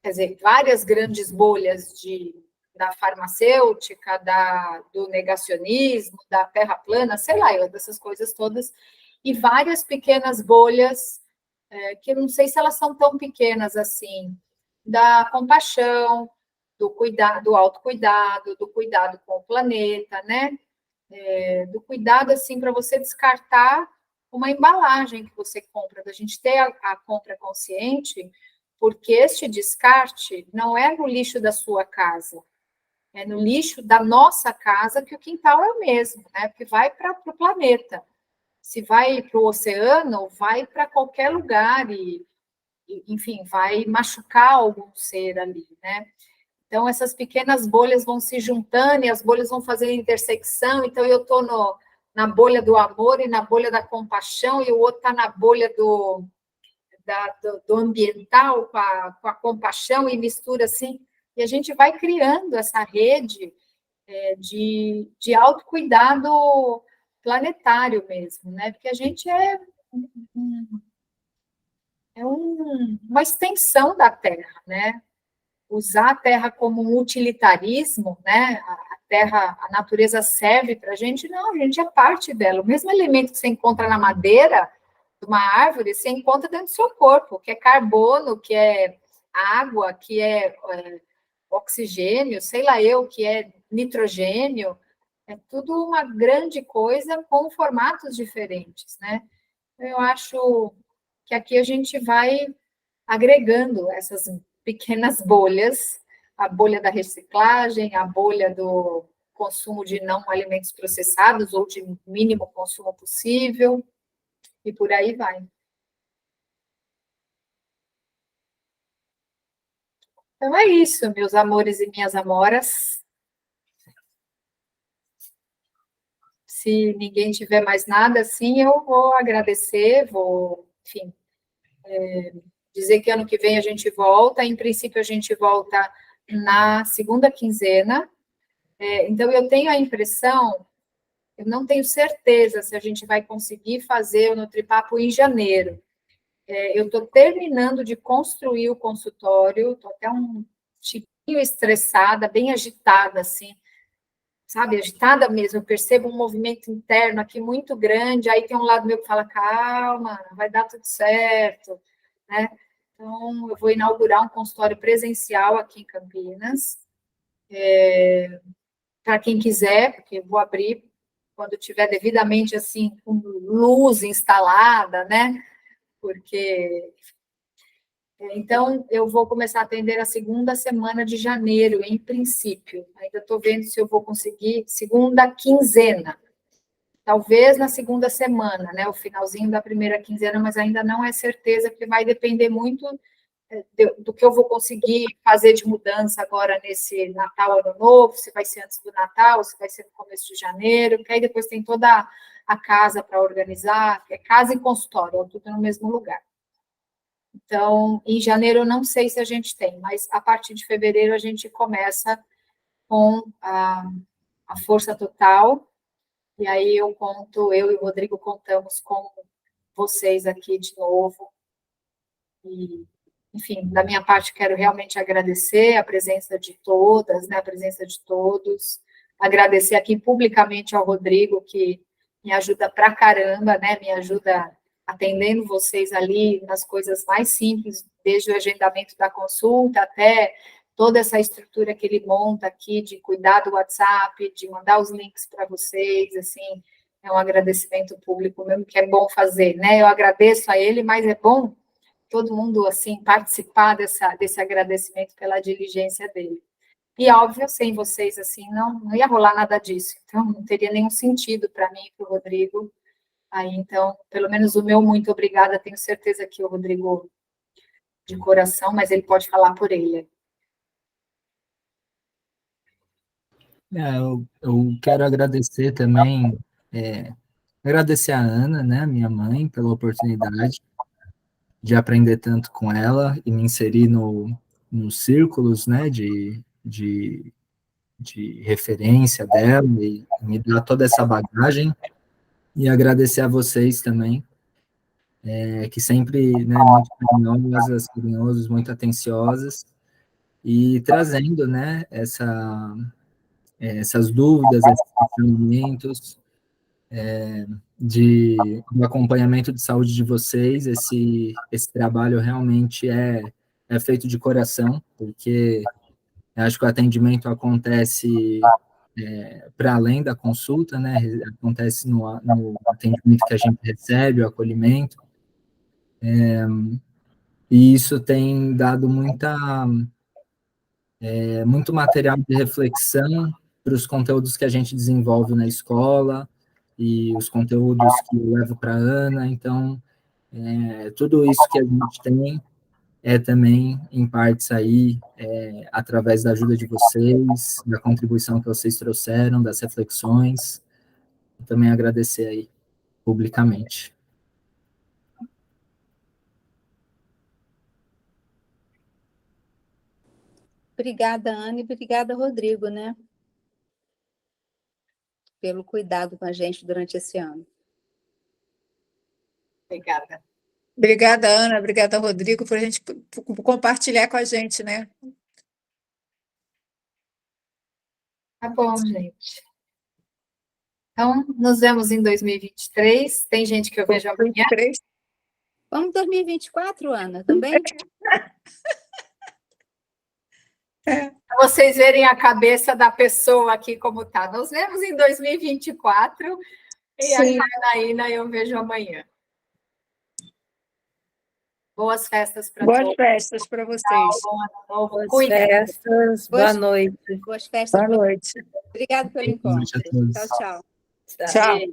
quer dizer, várias grandes bolhas da farmacêutica, do negacionismo, da terra plana, sei lá, dessas coisas todas, e várias pequenas bolhas, que eu não sei se elas são tão pequenas assim, da compaixão, do cuidado, do autocuidado, do cuidado com o planeta, né? Do cuidado, assim, para você descartar uma embalagem que você compra, da gente ter a compra consciente, porque este descarte não é no lixo da sua casa, é no lixo da nossa casa, que o quintal é o mesmo, né? Porque vai para o planeta. Se vai para o oceano, vai para qualquer lugar enfim, vai machucar algum ser ali, né? Então, essas pequenas bolhas vão se juntando e as bolhas vão fazendo intersecção. Então, eu estou na bolha do amor e na bolha da compaixão, e o outro está na bolha do ambiental com a compaixão, e mistura assim. E a gente vai criando essa rede de autocuidado planetário mesmo, né? Porque a gente uma extensão da Terra, né? Usar a Terra como um utilitarismo, né? A Terra, a natureza serve para a gente, não, a gente é parte dela. O mesmo elemento que você encontra na madeira de uma árvore, você encontra dentro do seu corpo, que é carbono, que é água, que é oxigênio, sei lá eu, que é nitrogênio, é tudo uma grande coisa com formatos diferentes, né? Eu acho que aqui a gente vai agregando essas pequenas bolhas, a bolha da reciclagem, a bolha do consumo de não alimentos processados ou de mínimo consumo possível, e por aí vai. Então é isso, meus amores e minhas amoras. Se ninguém tiver mais nada, assim, eu vou agradecer, enfim, dizer que ano que vem a gente volta. Em princípio, a gente volta na segunda quinzena. Então, eu tenho a impressão, eu não tenho certeza se a gente vai conseguir fazer o Nutripapo em janeiro. Eu estou terminando de construir o consultório, estou até um tiquinho estressada, bem agitada, assim, sabe, agitada mesmo. Eu percebo um movimento interno aqui muito grande, aí tem um lado meu que fala, calma, vai dar tudo certo, né? Então, eu vou inaugurar um consultório presencial aqui em Campinas, para quem quiser, porque eu vou abrir quando tiver devidamente, assim, com luz instalada, né? Porque... Então, eu vou começar a atender a segunda semana de janeiro, em princípio. Ainda estou vendo se eu vou conseguir segunda quinzena. Talvez na segunda semana, né? O finalzinho da primeira quinzena, mas ainda não é certeza, porque vai depender muito do que eu vou conseguir fazer de mudança agora nesse Natal, Ano Novo, se vai ser antes do Natal, se vai ser no começo de janeiro, porque aí depois tem toda a casa para organizar, é casa e consultório, tudo no mesmo lugar. Então, em janeiro eu não sei se a gente tem, mas a partir de fevereiro a gente começa com a força total, e aí eu e o Rodrigo contamos com vocês aqui de novo. E, enfim, da minha parte, quero realmente agradecer a presença de todas, né, a presença de todos, agradecer aqui publicamente ao Rodrigo, que me ajuda pra caramba, né? Me ajuda atendendo vocês ali nas coisas mais simples, desde o agendamento da consulta até toda essa estrutura que ele monta aqui de cuidar do WhatsApp, de mandar os links para vocês, assim, é um agradecimento público mesmo, que é bom fazer, né? Eu agradeço a ele, mas é bom todo mundo, assim, participar desse agradecimento pela diligência dele. E, óbvio, sem vocês, assim, não ia rolar nada disso. Então, não teria nenhum sentido para mim e para o Rodrigo. Aí, então, pelo menos o meu muito obrigada, tenho certeza que o Rodrigo, de coração, mas ele pode falar por ele. Eu quero agradecer também, agradecer a Ana, né, minha mãe, pela oportunidade de aprender tanto com ela e me inserir nos círculos, né, de referência dela e me dar toda essa bagagem, e agradecer a vocês também, que sempre, né, muito carinhosos, muito atenciosos, e trazendo, né, essas dúvidas, esses questionamentos, do acompanhamento de saúde de vocês. Esse trabalho realmente é feito de coração, porque eu acho que o atendimento acontece para além da consulta, né? Acontece no atendimento que a gente recebe, o acolhimento, e isso tem dado muito material de reflexão para os conteúdos que a gente desenvolve na escola e os conteúdos que eu levo para a Ana. Então, tudo isso que a gente tem é também, em partes aí, através da ajuda de vocês, da contribuição que vocês trouxeram, das reflexões, e também agradecer aí, publicamente. Obrigada, Ana, e obrigada, Rodrigo, né? Pelo cuidado com a gente durante esse ano. Obrigada. Obrigada, Ana. Obrigada, Rodrigo, por a gente por compartilhar com a gente, né? Tá bom, gente. Então, nos vemos em 2023. Tem gente que eu vejo amanhã. 23. Vamos 2024, Ana, também? Para vocês verem a cabeça da pessoa aqui como está. Nos vemos em 2024 e a Janaína eu vejo amanhã. Boas festas para todos. Boas festas para vocês. Bom ano novo. Boas Cuidem. festas, boa noite. Boas festas. Boa noite. Obrigada pelo encontro. Boa noite a todos. Tchau, tchau. Tchau. Beijo.